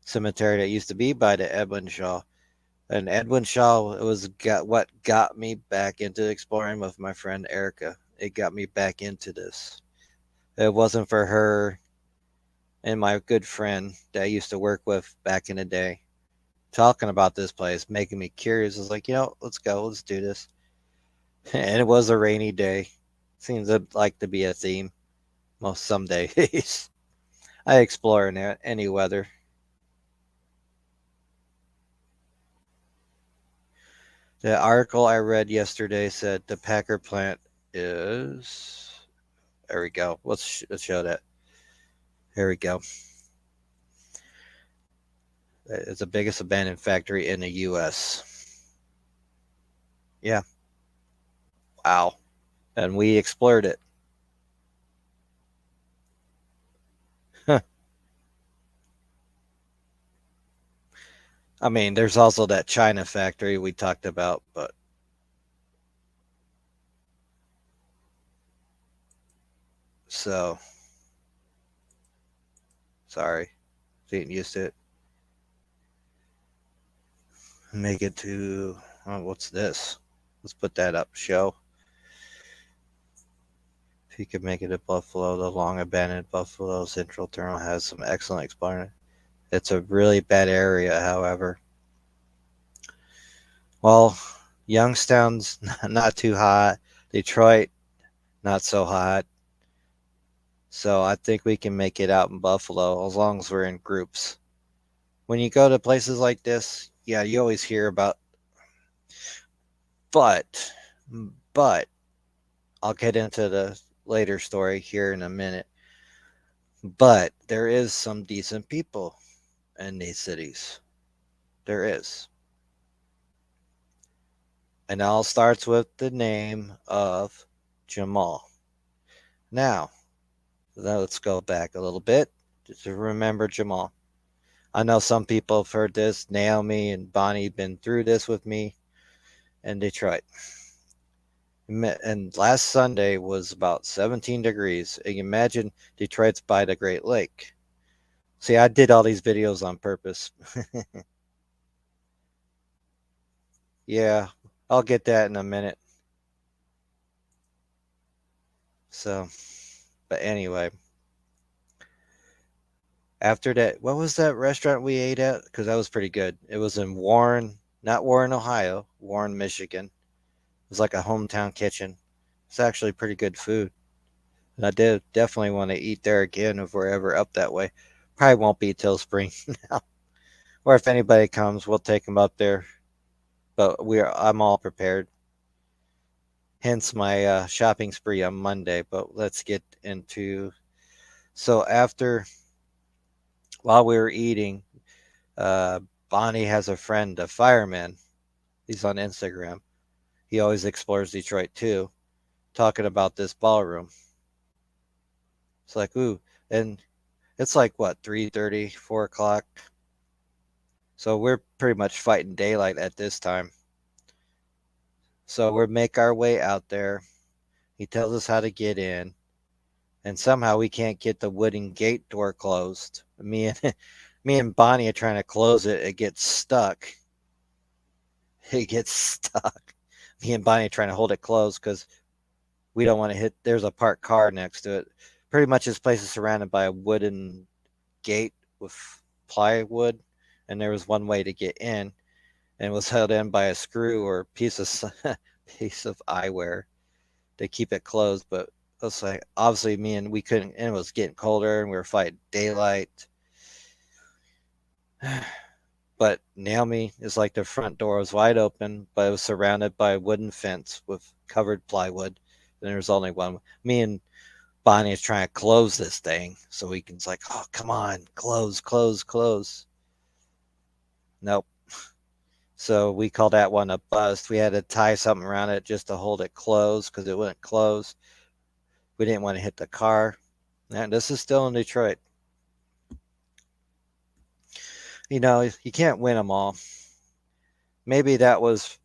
cemetery that used to be by the Edwin Shaw. And Edwin Shaw what got me back into exploring with my friend Erica. It got me back into this. It wasn't for her and my good friend that I used to work with back in the day talking about this place, making me curious. I was like, let's go, let's do this. And it was a rainy day. Seems like to be a theme some days. I explore in any weather. The article I read yesterday said the Packard plant is, there we go. Let's show that. Here we go. It's the biggest abandoned factory in the U.S. Yeah. Wow. And we explored it. Huh. I mean, there's also that China factory we talked about, but so sorry. Getting used to it. Make it to, what's this? Let's put that up. Show. If you could make it to Buffalo, the long abandoned Buffalo Central Terminal has some excellent exploring It's a really bad area, however. Well, Youngstown's not too hot. Detroit, not so hot. So I think we can make it out in Buffalo as long as we're in groups. When you go to places like this, yeah, you always hear about, but I'll get into the later story here in a minute. But there is some decent people in these cities. There is. And it all starts with the name of Jamal. Now let's go back a little bit to remember Jamal. I know some people have heard this. Naomi and Bonnie been through this with me in Detroit. And last Sunday was about 17 degrees. And imagine Detroit's by the Great Lake. See, I did all these videos on purpose. Yeah, I'll get that in a minute. So, but anyway, after that, what was that restaurant we ate at? Because that was pretty good. It was in Warren, not Warren, Ohio, Warren, Michigan. It was like a hometown kitchen. It's actually pretty good food. And I did definitely want to eat there again if we're ever up that way. Probably won't be till spring now. Or if anybody comes, we'll take them up there. But I'm all prepared. Hence my shopping spree on Monday. But let's get into. So while we were eating, Bonnie has a friend, a fireman. He's on Instagram. He always explores Detroit too, talking about this ballroom. It's like, ooh, and it's like what, 3:30, 4 o'clock. So we're pretty much fighting daylight at this time. So we make our way out there. He tells us how to get in. And somehow we can't get the wooden gate door closed. Me and Bonnie are trying to close it. It gets stuck. Me and Bonnie are trying to hold it closed because we don't want to hit. There's a parked car next to it. Pretty much this place is surrounded by a wooden gate with plywood. And there was one way to get in. And it was held in by a screw or piece of eyewear to keep it closed. But it was like, obviously we couldn't, and it was getting colder and we were fighting daylight. But Naomi is like the front door was wide open, but it was surrounded by a wooden fence with covered plywood. And there was only one. Me and Bonnie is trying to close this thing so we can, it's like, oh, come on, close. Nope. So we call that one a bust. We had to tie something around it just to hold it closed because it wouldn't close. We didn't want to hit the car. And this is still in Detroit. You know, you can't win them all. Maybe that was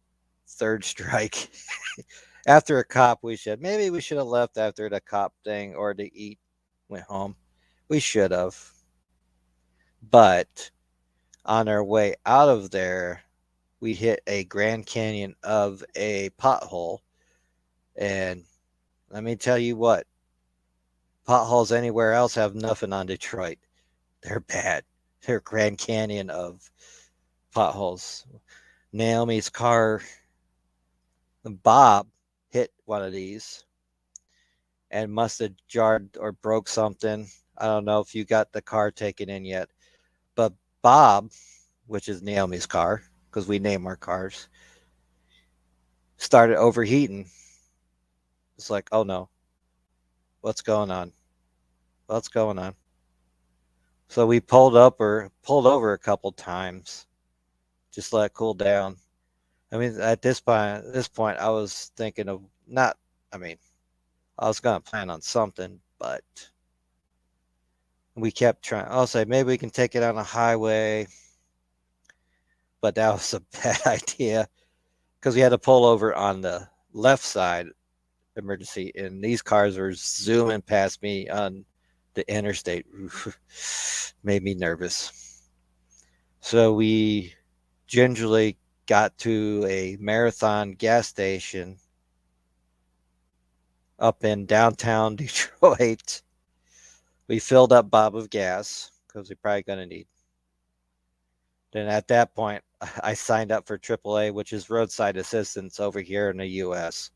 third strike. After a cop, maybe we should have left after the cop thing or to eat, went home. We should have. But on our way out of there, we hit a Grand Canyon of a pothole. And let me tell you what, potholes anywhere else have nothing on Detroit. They're bad. They're Grand Canyon of potholes. Naomi's car, Bob, hit one of these and must have jarred or broke something. I don't know if you got the car taken in yet. But Bob, which is Naomi's car, because we name our cars, started overheating. It's like, oh no, what's going on? So we pulled over a couple times, just let it cool down. I mean, at this point, I was thinking of I was going to plan on something, but we kept trying. I'll say maybe we can take it on a highway, but that was a bad idea because we had to pull over on the left side emergency, and these cars were zooming past me on the interstate. Made me nervous. So we gingerly got to a Marathon gas station up in downtown Detroit. We filled up Bob with gas because we're probably going to need. Then at that point, I signed up for AAA, which is roadside assistance over here in the U.S.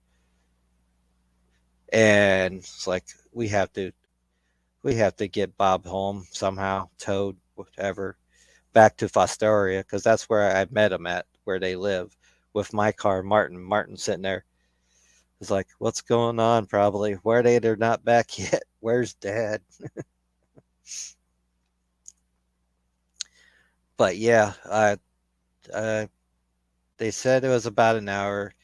And it's like we have to get Bob home somehow, towed, whatever, back to Fostoria, because that's where I met him at, where they live, with my car, Martin. Martin sitting there. It's like, what's going on? Probably. Where are they? They're not back yet. Where's Dad? But yeah, they said it was about an hour.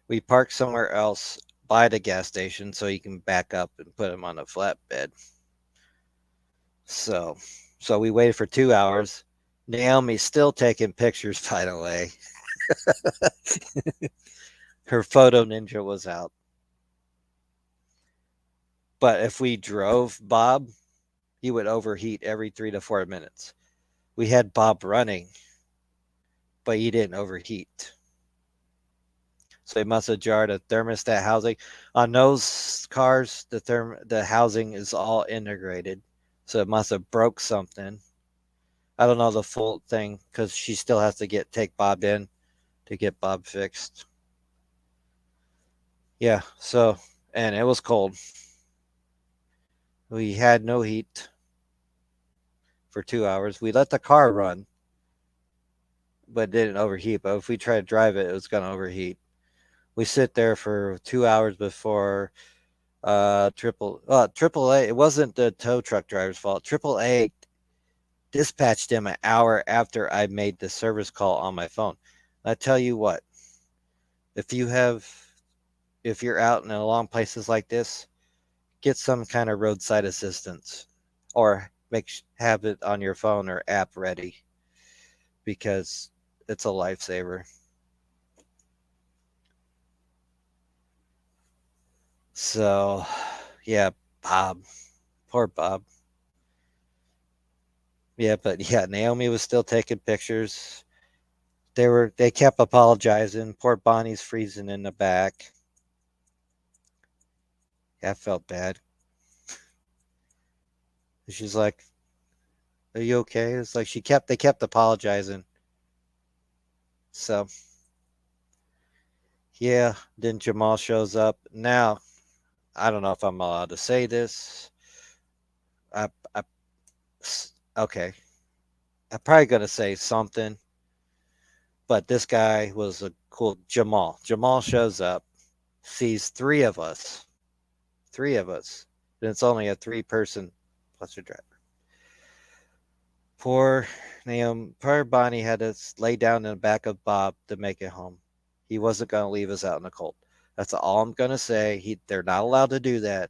We parked somewhere else by the gas station so you can back up and put him on a flatbed. So we waited for 2 hours. Naomi's still taking pictures, by the way. Her photo ninja was out. But if we drove Bob, he would overheat every 3 to 4 minutes. We had Bob running, but he didn't overheat. So they must have jarred a thermostat housing. On those cars, the housing is all integrated. So it must have broke something. I don't know the full thing because she still has to take Bob in to get Bob fixed. Yeah, so, and it was cold. We had no heat for 2 hours. We let the car run, but it didn't overheat. But if we tried to drive it, it was going to overheat. We sit there for 2 hours before AAA. It wasn't the tow truck driver's fault. AAA dispatched him an hour after I made the service call on my phone. I tell you what, if you're out in long places like this, get some kind of roadside assistance, or have it on your phone or app ready, because it's a lifesaver. So, yeah, Bob. Poor Bob. Yeah, but yeah, Naomi was still taking pictures. They kept apologizing. Poor Bonnie's freezing in the back. Yeah, I felt bad. She's like, "Are you okay?" It's like they kept apologizing. So, yeah, then Jamal shows up. Now, I don't know if I'm allowed to say this. Okay. I'm probably gonna say something, but this guy was a cool Jamal. Jamal shows up, sees three of us, and it's only a 3-person plus a driver. Poor Bonnie had to lay down in the back of Bob to make it home. He wasn't gonna leave us out in the cold. That's all I'm gonna say. They're not allowed to do that.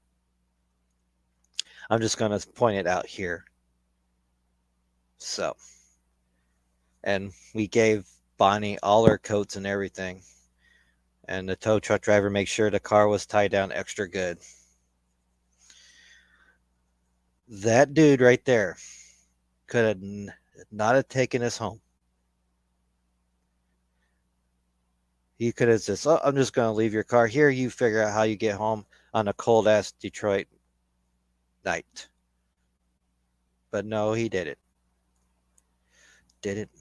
I'm just gonna point it out here. So, and we gave Bonnie all her coats and everything. And the tow truck driver made sure the car was tied down extra good. That dude right there could have not have taken us home. He could have just, I'm just going to leave your car here. You figure out how you get home on a cold-ass Detroit night. But no, he did it.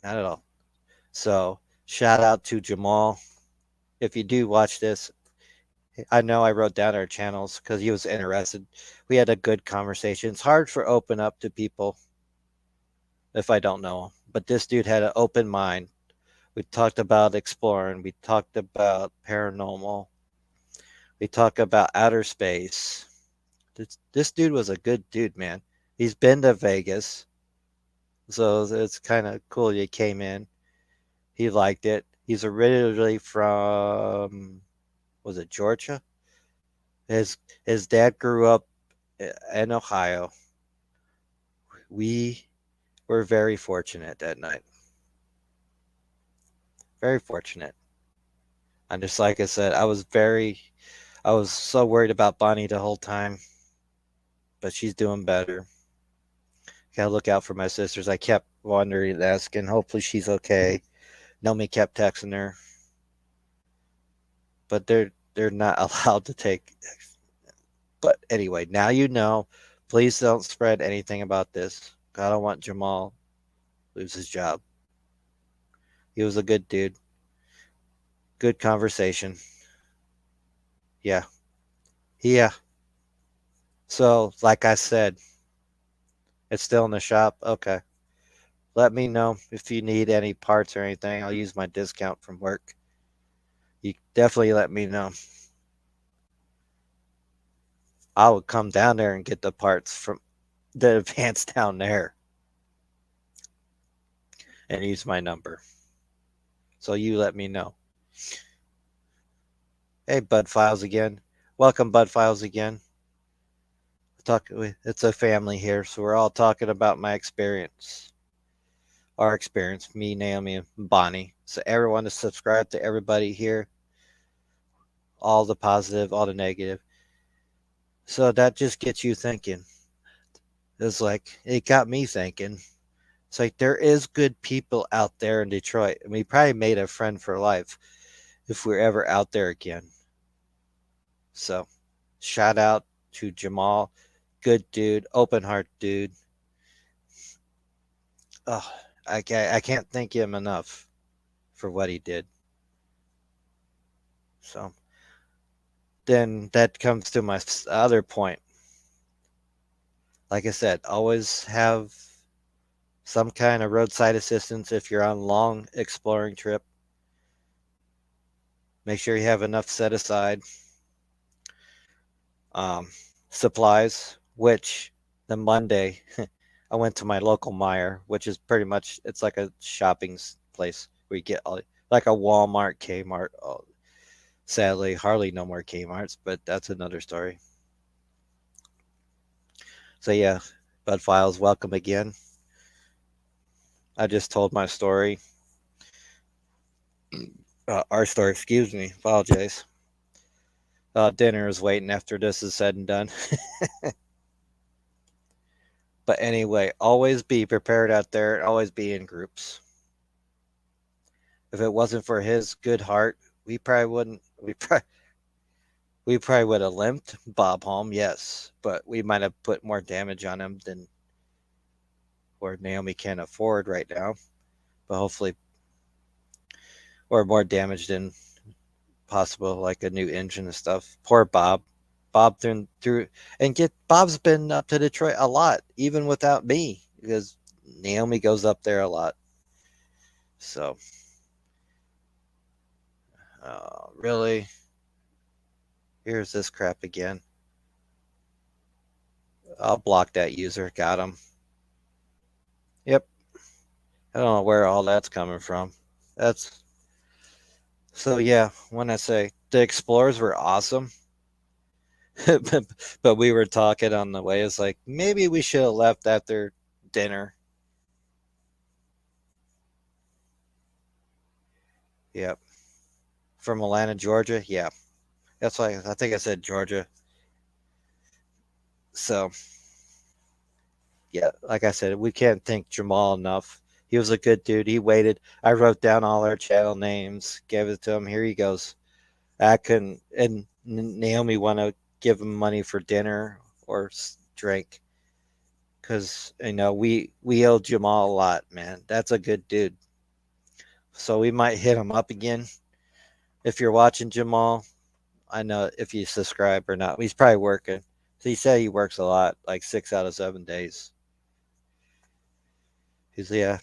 Not at all. So, shout out to Jamal. If you do watch this, I know I wrote down our channels because he was interested. We had a good conversation. It's hard for open up to people if I don't know him. But this dude had an open mind. We talked about exploring. We talked about paranormal. We talked about outer space. This dude was a good dude, man. He's been to Vegas. So it's kind of cool he came in. He liked it. He's originally from, was it Georgia? His dad grew up in Ohio. We were very fortunate that night. Very fortunate. And just like I said, I was so worried about Bonnie the whole time, but she's doing better. Gotta look out for my sisters. I kept wondering, asking, hopefully she's okay. Nomi kept texting her, but they're not allowed to take. But anyway, now you know. Please don't spread anything about this. I don't want Jamal lose his job. He was a good dude. Good conversation. Yeah. Yeah. So, like I said, it's still in the shop. Okay. Let me know if you need any parts or anything. I'll use my discount from work. You definitely let me know. I would come down there and get the parts from the advance down there and use my number. So you let me know. Hey, Bud Files again. Welcome, Bud Files again. It's a family here, so we're all talking about my experience. Our experience, me, Naomi, and Bonnie. So everyone is subscribed to everybody here. All the positive, all the negative. So that just gets you thinking. It's like, it got me thinking. It's like there is good people out there in Detroit. And we probably made a friend for life if we're ever out there again. So shout out to Jamal. Good dude, open heart dude. Oh, I can't thank him enough for what he did. So then that comes to my other point. Like I said, always have some kind of roadside assistance if you're on a long exploring trip. Make sure you have enough set aside. Supplies, which the Monday I went to my local Meijer, which is pretty much, it's like a shopping place where you get all, like a Walmart, Kmart. Oh, sadly, hardly no more Kmarts, but that's another story. So yeah, Bud Files, welcome again. I just told my story. Our story, excuse me, apologize. Dinner is waiting after this is said and done. But anyway, always be prepared out there and always be in groups. If it wasn't for his good heart, we probably wouldn't. We probably would have limped Bob home, yes, but we might have put more damage on him than or Naomi can afford right now. But hopefully, or more damage than possible, like a new engine and stuff. Poor Bob. Bob through and Bob's been up to Detroit a lot, even without me, because Naomi goes up there a lot. So, really, here's this crap again. I'll block that user. Got him. Yep. I don't know where all that's coming from. That's so yeah. When I say the Explorers were awesome. But we were talking on the way. It's like maybe we should have left after dinner. Yep. From Atlanta, Georgia. Yeah. That's why I think I said Georgia. So yeah, like I said, we can't thank Jamal enough. He was a good dude. He waited. I wrote down all our channel names, gave it to him. Here he goes. I couldn't, and Naomi want to give him money for dinner or drink because we owe Jamal a lot, man. That's a good dude. So we might hit him up again. If you're watching, Jamal, I know if you subscribe or not. He's probably working. So he said he works a lot, like 6 out of 7 days. He's yeah.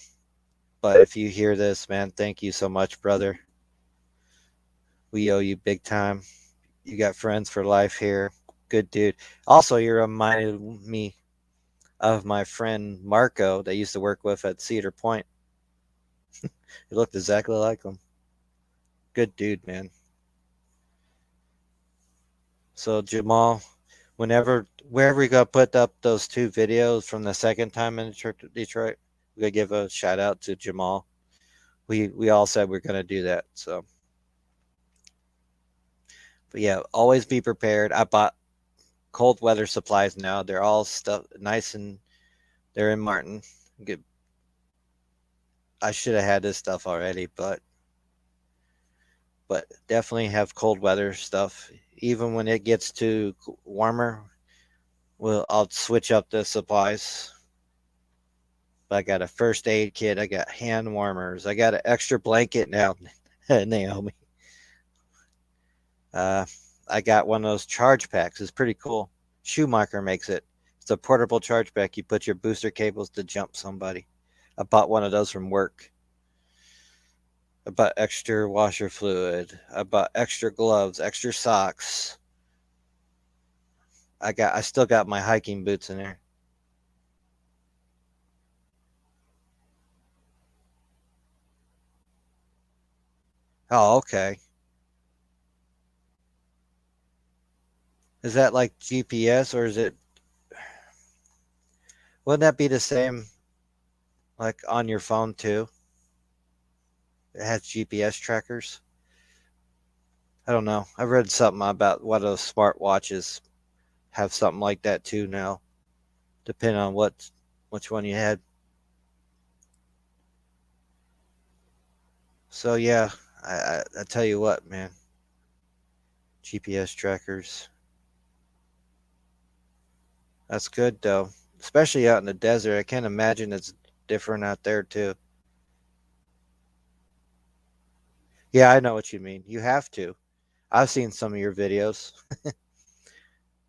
But if you hear this, man, thank you so much, brother. We owe you big time. You got friends for life here. Good dude. Also, you reminded me of my friend Marco that I used to work with at Cedar Point. He looked exactly like him. Good dude, man. So Jamal, wherever we gotta put up those 2 videos from the second time in Detroit, we gotta give a shout out to Jamal. We all said we're gonna do that. So, but yeah, always be prepared. I bought cold weather supplies now. They're all stuff nice and they're in Martin. Good. I should have had this stuff already, but definitely have cold weather stuff. Even when it gets too warmer, I'll switch up the supplies. But I got a first aid kit. I got hand warmers. I got an extra blanket now, Naomi. I got one of those charge packs. It's pretty cool. Schumacher makes it. It's a portable charge pack. You put your booster cables to jump somebody. I bought one of those from work. I bought extra washer fluid. I bought extra gloves, extra socks. I still got my hiking boots in there. Oh, okay. Is that like GPS or is it? Wouldn't that be the same like on your phone too? It has GPS trackers. I don't know. I read something about what those smart watches have something like that too now, depending on which one you had. So yeah, I tell you what, man. GPS trackers. That's good though. Especially out in the desert. I can't imagine it's different out there too. Yeah, I know what you mean. You have to. I've seen some of your videos.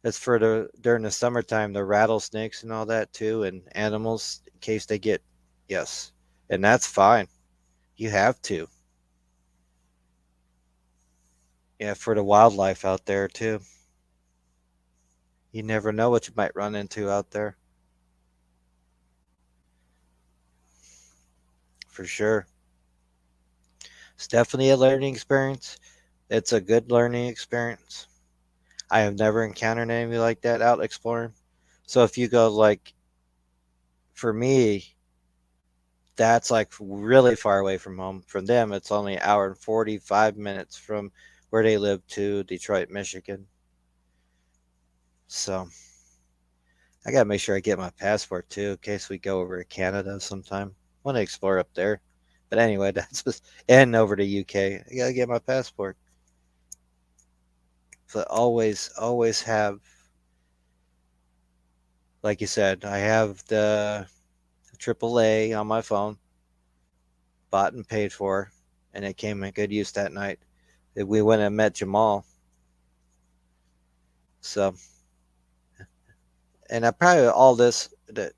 It's for during the summertime, the rattlesnakes and all that too, and animals in case they get, yes. And that's fine. You have to. Yeah, for the wildlife out there too. You never know what you might run into out there. For sure. It's definitely a learning experience. It's a good learning experience. I have never encountered anything like that out exploring. So if you go like, for me, that's like really far away from home. From them, it's only an hour and 45 minutes from where they live to Detroit, Michigan. So I got to make sure I get my passport too in case we go over to Canada sometime. I want to explore up there. But anyway, that's just, and over to UK. I got to get my passport. So always have, like you said, I have the AAA on my phone, bought and paid for, and it came in good use that night. We went and met Jamal. So, and I probably all this that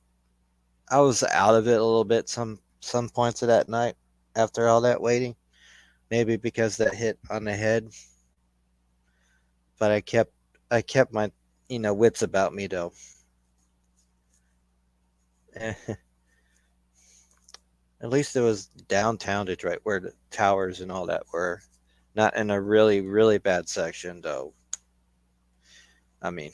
I was out of it a little bit some points of that night after all that waiting, maybe because that hit on the head. But I kept my wits about me though. At least it was downtown Detroit where the towers and all that were. Not in a really, really bad section, though. I mean,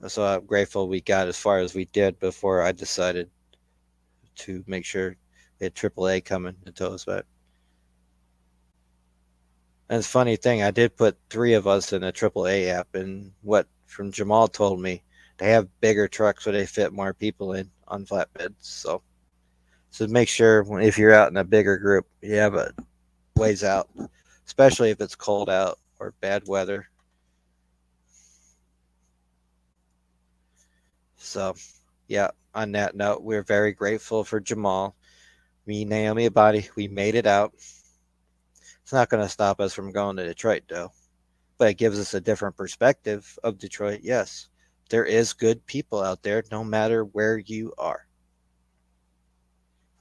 so I'm grateful we got as far as we did before I decided to make sure we had AAA coming to tow us back. And it's a funny thing, I did put 3 of us in a AAA app, and what from Jamal told me, they have bigger trucks where they fit more people in on flatbeds. So make sure if you're out in a bigger group, you have a ways out, especially if it's cold out or bad weather. So, yeah, on that note, we're very grateful for Jamal. Me, Naomi Abadi, we made it out. It's not going to stop us from going to Detroit, though. But it gives us a different perspective of Detroit. Yes, there is good people out there no matter where you are.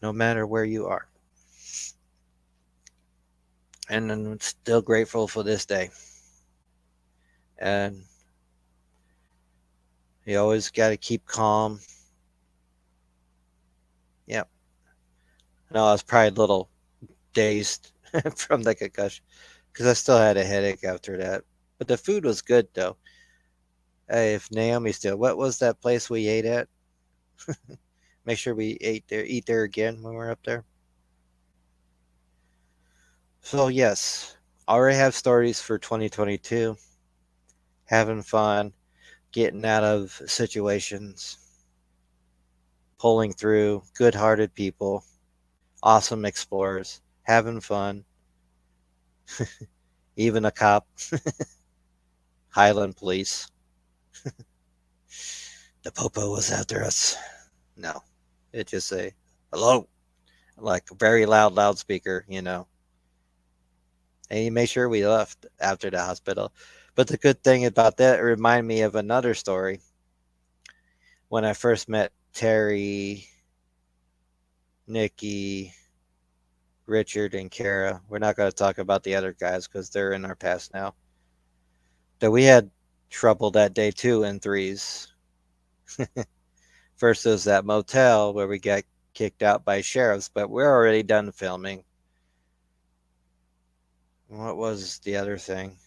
No matter where you are. And I'm still grateful for this day. And you always got to keep calm. Yep. No, I was probably a little dazed from the concussion because I still had a headache after that. But the food was good, though. Hey, if Naomi still, what was that place we ate at? Make sure we eat there again when we're up there. So yes, already have stories for 2022. Having fun, getting out of situations, pulling through, good-hearted people, awesome explorers, having fun. Even a cop, Highland Police. The popo was after us. No, it just say hello, like a very loud loudspeaker, you know. And he made sure we left after the hospital. But the good thing about that, it reminded me of another story. When I first met Terry, Nikki, Richard, and Kara, we're not going to talk about the other guys because they're in our past now. That we had trouble that day too in threes. First, was that motel where we got kicked out by sheriffs, but we're already done filming. What was the other thing?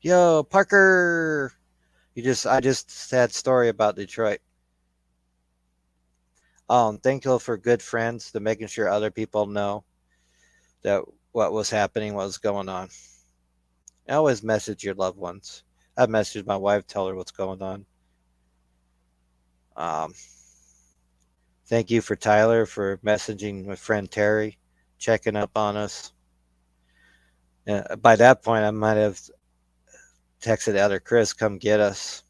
Yo, Parker! I just had story about Detroit. Thankful for good friends, to making sure other people know that what was happening, what was going on. I always message your loved ones. I messaged my wife, tell her what's going on. Um, Thank you for Tyler for messaging my friend Terry, checking up on us. By that point, I might have texted the other Chris, come get us,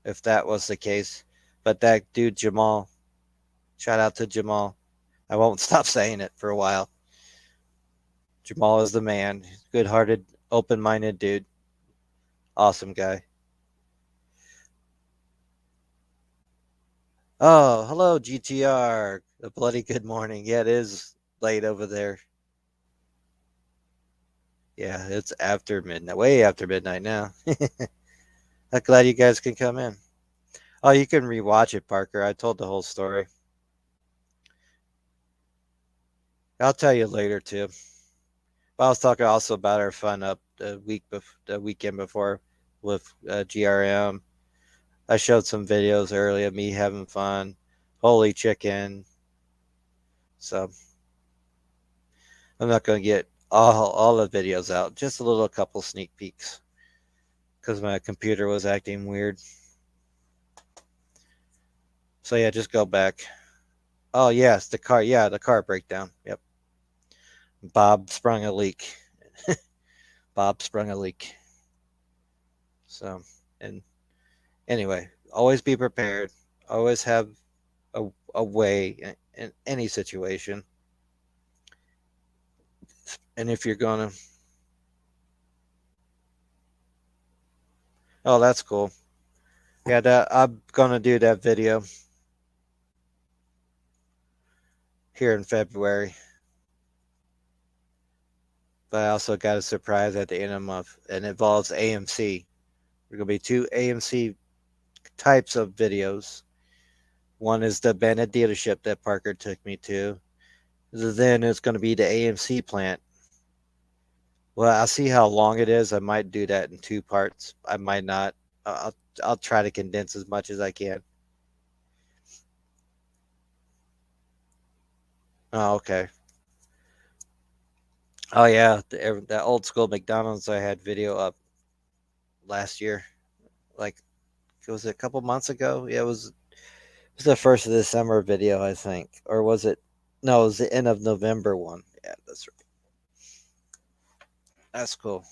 if that was the case. But that dude Jamal, shout out to Jamal. I won't stop saying it for a while. Jamal is the man. Good-hearted, open-minded dude. Awesome guy. Oh, hello, GTR. A bloody good morning. Yeah, it is late over there. Yeah, it's after midnight. Way after midnight now. I'm glad you guys can come in. Oh, you can rewatch it, Parker. I told the whole story. I'll tell you later, too. But I was talking also about our fun up the weekend before with GRM. I showed some videos earlier of me having fun. Holy chicken. So I'm not going to get all the videos out. Just a couple sneak peeks. Because my computer was acting weird. So yeah, just go back. Oh yes, the car. Yeah, the car breakdown. Yep. Bob sprung a leak. Bob sprung a leak. So, and anyway, always be prepared. Always have a way in any situation. And if you're gonna, oh, that's cool. Yeah, that I'm gonna do that video here in February. But I also got a surprise at the end of the month, and it involves AMC. There are gonna be two AMC types of videos. One is the Bennett dealership that Parker took me to. Then it's going to be the AMC plant. Well, I'll see how long it is. I might do that in two parts. I might not. I'll try to condense as much as I can. Oh, okay. Oh yeah, that old school McDonald's I had video up last year. Like, was it a couple months ago? Yeah, it was the first of December video, I think, or was it? No, it was the end of November one. Yeah, that's right. That's cool.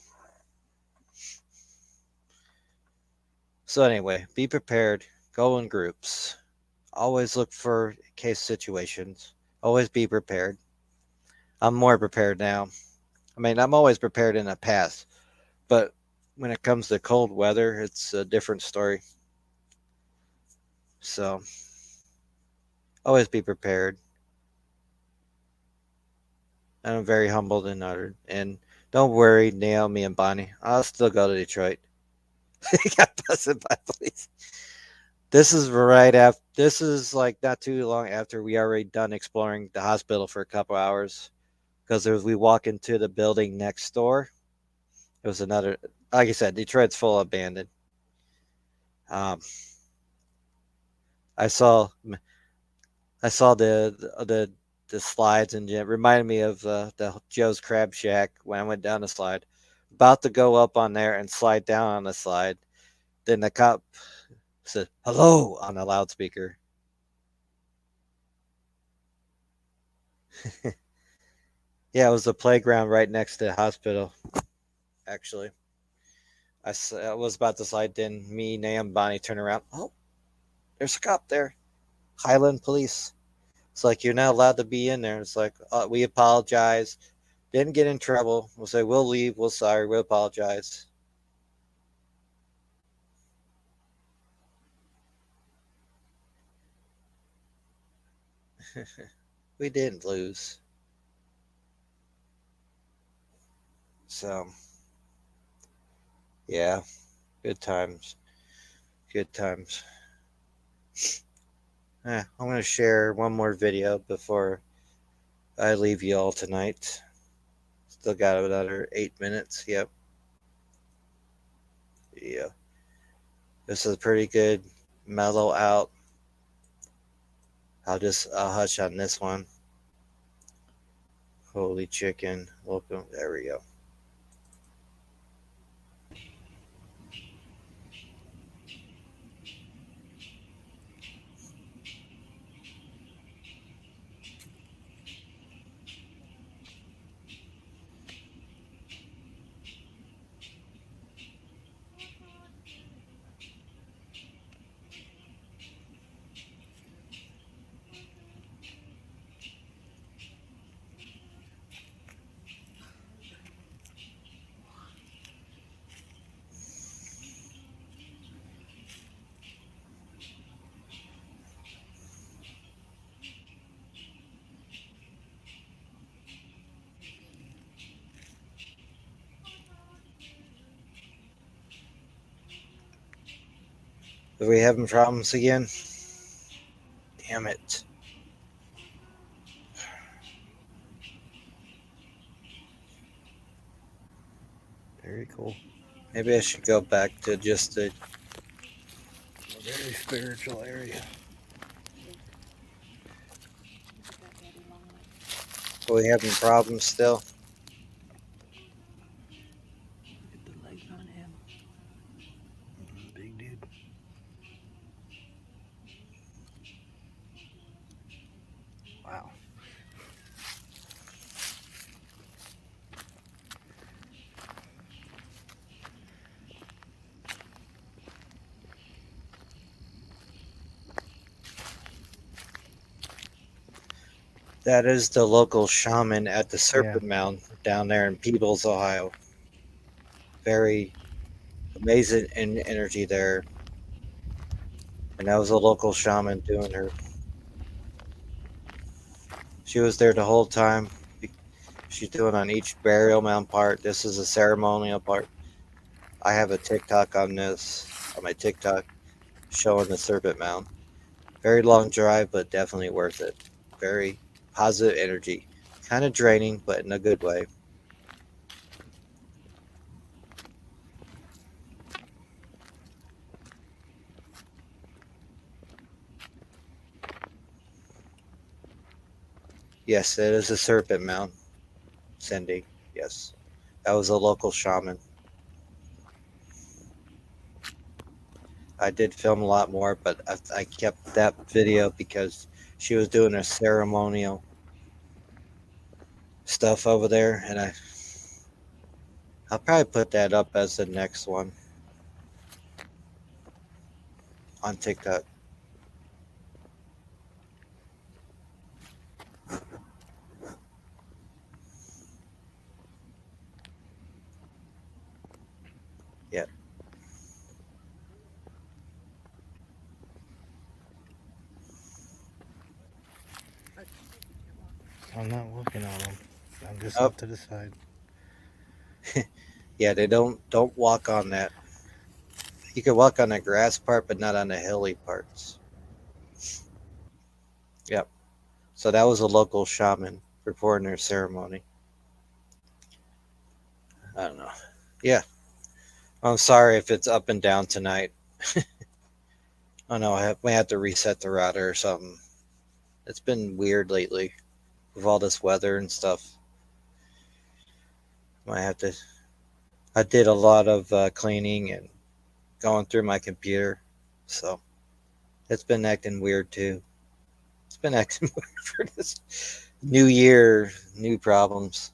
So anyway, be prepared. Go in groups. Always look for case situations. Always be prepared. I'm more prepared now. I mean, I'm always prepared in the past, but when it comes to cold weather, it's a different story. So always be prepared. I'm very humbled and honored. And don't worry, Naomi and Bonnie. I'll still go to Detroit. Got busted by police. This is right after. This is like not too long after we already done exploring the hospital for a couple hours. Because as we walk into the building next door, it was another. Like I said, Detroit's full of abandoned. Um, I saw, I saw the slides, and it reminded me of the Joe's Crab Shack when I went down the slide. About to go up on there and slide down on the slide, then the cop said "hello" on the loudspeaker. Yeah, it was the playground right next to the hospital. Actually, I was about to slide, then me, Nam, Bonnie turn around. Oh, there's a cop there. Highland Police. It's like, you're not allowed to be in there. It's like, we apologize. Didn't get in trouble. We'll say, we'll leave. We'll sorry. We'll apologize. We didn't lose. So, yeah, good times. Good times. I'm going to share one more video before I leave you all tonight. Still got another 8 minutes. Yep. Yeah. This is pretty good. Mellow out. I'll hush on this one. Holy chicken. Welcome. There we go. Are we having problems again? Damn it. Very cool. Maybe I should go back to just a very spiritual area. Are we having problems still? Get the light on him. Big dude. Wow. That is the local shaman at the Serpent Mound down there in Peebles, Ohio. Very amazing energy there. And that was a local shaman doing her. She was there the whole time. She's doing on each burial mound part. This is a ceremonial part. I have a TikTok on this, on my TikTok, showing the Serpent Mound. Very long drive, but definitely worth it. Very positive energy. Kind of draining, but in a good way. Yes, it is a Serpent Mound. Cindy, yes. That was a local shaman. I did film a lot more, but I kept that video because she was doing a ceremonial stuff over there, and I'll probably put that up as the next one on TikTok. Yeah. I'm not looking at them. I'm just Oh. up to the side. Yeah, they don't walk on that. You can walk on the grass part, but not on the hilly parts. Yep. So that was a local shaman performing their ceremony. I don't know. Yeah. I'm sorry if it's up and down tonight. I know we have to reset the router or something. It's been weird lately with all this weather and stuff. Might have to. I did a lot of cleaning and going through my computer, so it's been acting weird too. It's been acting weird for this new year, new problems.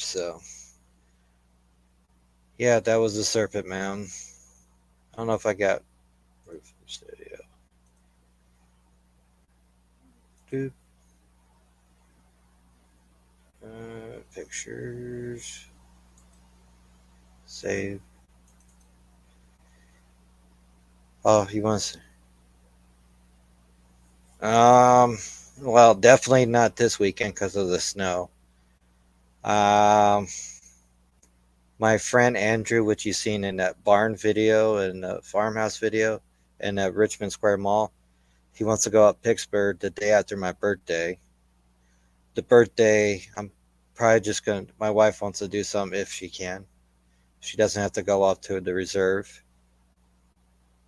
So, yeah, that was the Serpent Mound. I don't know if I got roof studio. Doop. Pictures. Save. Oh, he wants. Well, definitely not this weekend because of the snow. My friend Andrew, which you've seen in that barn video and the farmhouse video and that Richmond Square Mall, he wants to go up Pittsburgh the day after my birthday. The birthday, I'm probably just going to, my wife wants to do something if she can. She doesn't have to go off to the reserve.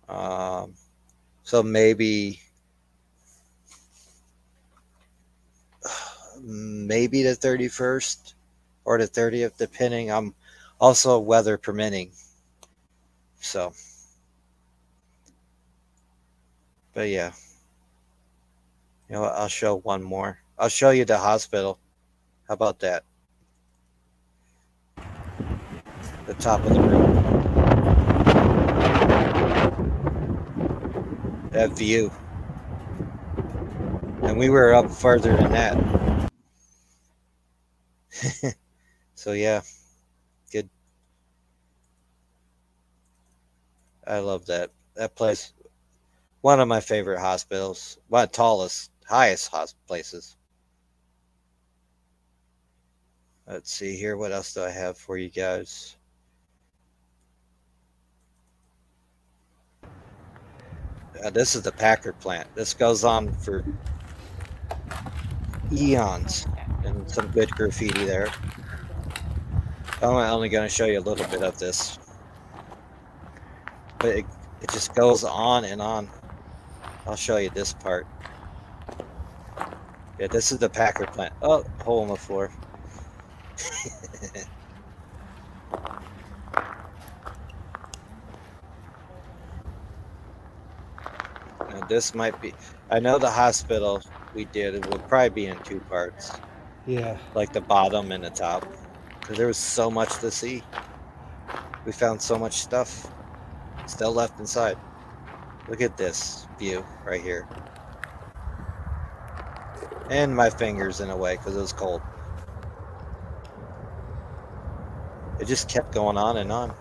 So maybe the 31st or the 30th, depending. I'm also weather permitting. So, but yeah. You know what? I'll show one more. I'll show you the hospital. How about that? The top of the roof. That view. And we were up further than that. So yeah, good. I love that. That place, one of my favorite hospitals. One of the tallest, highest places. Let's see here. What else do I have for you guys? This is the Packard plant. This goes on for eons, and some good graffiti there. I'm only going to show you a little bit of this, but it just goes on and on. I'll show you this part. Yeah, this is the Packard plant. Oh, hole in the floor. Now this might be, I know the hospital we did, it would probably be in two parts. Yeah. Like the bottom and the top. Because there was so much to see. We found so much stuff still left inside. Look at this view right here. And my fingers in a way because it was cold. It just kept going on and on.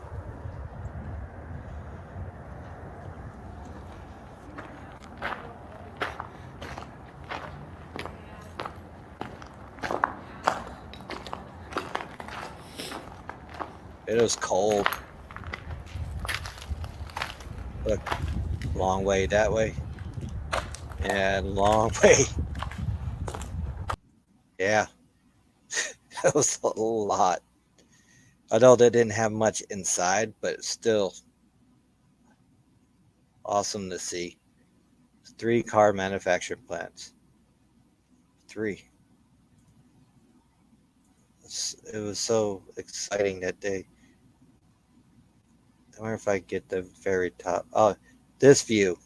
It was cold. Look, long way that way. And long way. Yeah. That was a lot. Although they didn't have much inside, but still awesome to see. 3 car manufacturing plants. 3. It was so exciting that day. I wonder if I get the very top. Oh, this view.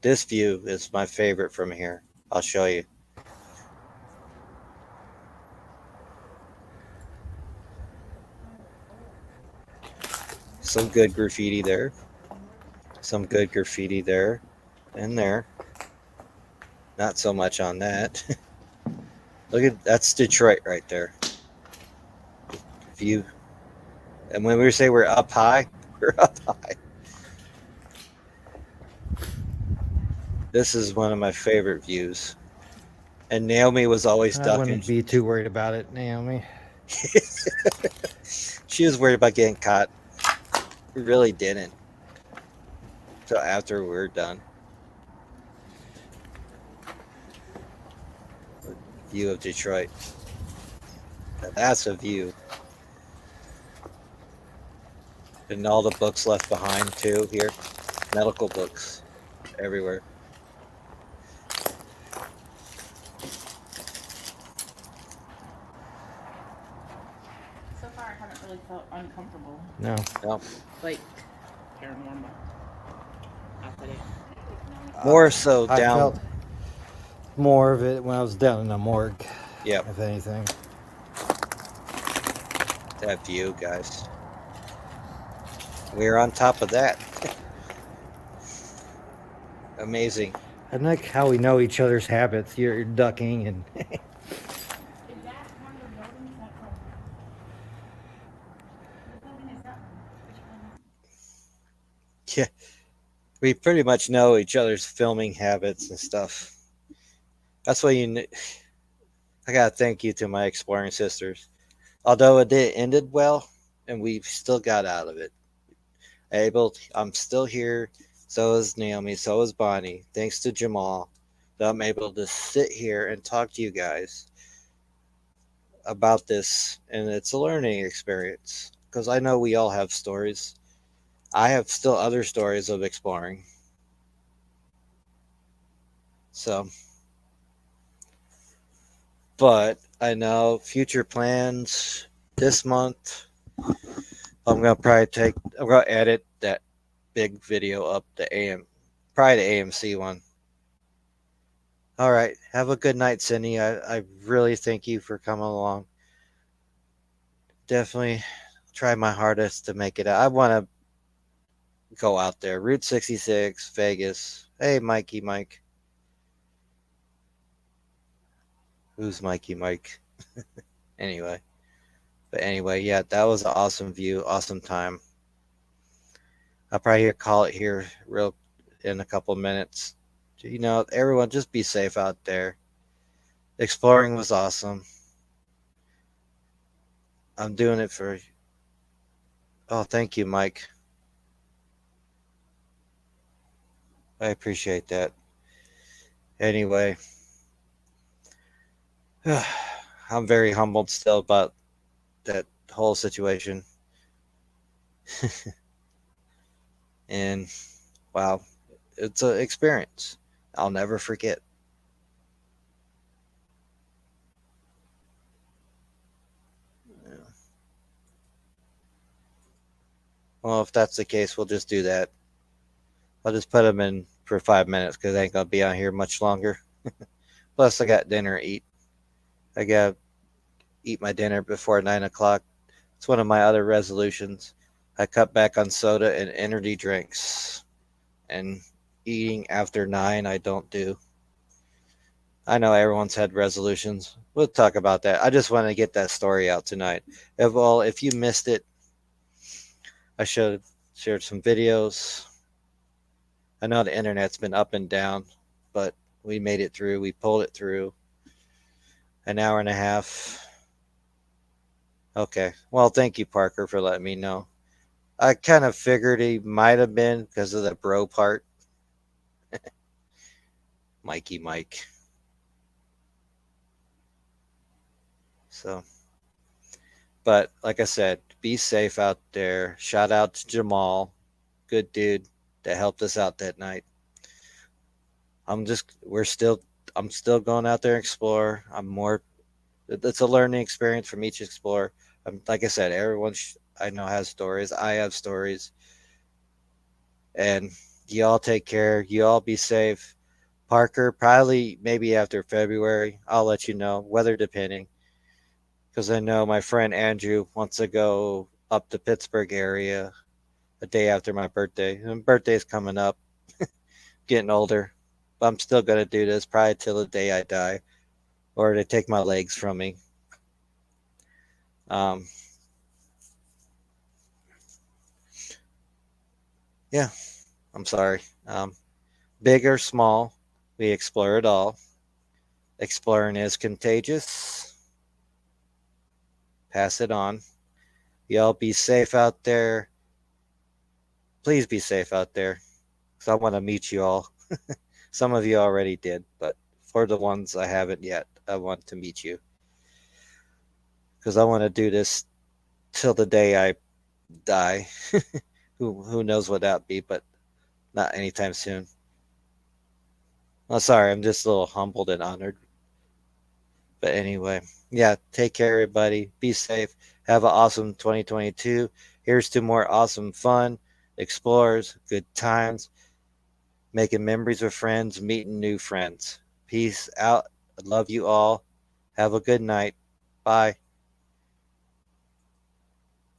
This view is my favorite from here. I'll show you. Some good graffiti there. Some good graffiti there and there. Not so much on that. Look at, that's Detroit right there. View. And when we say we're up high, we're up high. This is one of my favorite views. And Naomi was always I ducking. wouldn't be too worried about it, Naomi. She was worried about getting caught. We really didn't. Until after we were done. View of Detroit. Now that's a view. And all the books left behind too here. Medical books everywhere. So far, I haven't really felt uncomfortable. No. No. Like paranormal. After it. More so I down. felt more of it when I was down in the morgue, Yeah. if anything. that view, guys. We're on top of that. Amazing. I like how we know each other's habits. You're ducking and Is that one of the buildings that's like? What building is that one? Which building? Yeah, we pretty much know each other's filming habits and stuff. That's why I gotta thank you to my exploring sisters. Although it did ended well, and we still got out of it. I'm still here. So is Naomi. So is Bonnie. Thanks to Jamal, that I'm able to sit here and talk to you guys about this, and it's a learning experience because I know we all have stories. I have still other stories of exploring. So, but I know future plans this month. I'm gonna edit that big video up, probably the AMC one. All right, have a good night, Cindy. I really thank you for coming along. Definitely try my hardest to make it out. I want to go out there. Route 66, Vegas. Hey, Mikey Mike. Who's Mikey Mike? Anyway. But anyway, yeah, that was an awesome view, awesome time. I'll probably call it here real in a couple minutes. You know, everyone just be safe out there. Exploring was awesome. I'm doing it for... Oh, thank you, Mike. I appreciate that. Anyway, I'm very humbled still about that whole situation. And wow, it's an experience I'll never forget. Yeah. Well, if that's the case, we'll just do that. I'll just put them in for 5 minutes because I ain't gonna be on here much longer. Plus, I got dinner to eat. I gotta eat my dinner before 9 o'clock. It's one of my other resolutions. I cut back on soda and energy drinks. And eating after 9, I don't do. I know everyone's had resolutions. We'll talk about that. I just want to get that story out tonight. If you missed it, I shared some videos. I know the internet's been up and down, but we made it through. We pulled it through. An hour and a half. Okay. Well, thank you, Parker, for letting me know. I kind of figured he might have been because of the bro part. Mikey Mike. So, but like I said, be safe out there. Shout out to Jamal, good dude that helped us out that night. I'm still going out there and explore. It's a learning experience from each explorer. Like I said, everyone I know has stories. I have stories. And you all take care. You all be safe. Parker, probably maybe after February, I'll let you know, weather depending. Because I know my friend Andrew wants to go up the Pittsburgh area a day after my birthday. And my birthday's coming up. Getting older. But I'm still going to do this probably till the day I die. Or they take my legs from me. Yeah, I'm sorry. Big or small, we explore it all. Exploring is contagious. Pass it on. Y'all be safe out there. Please be safe out there. Because I want to meet you all. Some of you already did, but for the ones I haven't yet, I want to meet you. Because I want to do this till the day I die. Who knows what that be, but not anytime soon. Oh, sorry, I'm just a little humbled and honored. But anyway, yeah, take care, everybody. Be safe. Have an awesome 2022. Here's to more awesome fun, explorers, good times, making memories with friends, meeting new friends. Peace out. I love you all. Have a good night. Bye.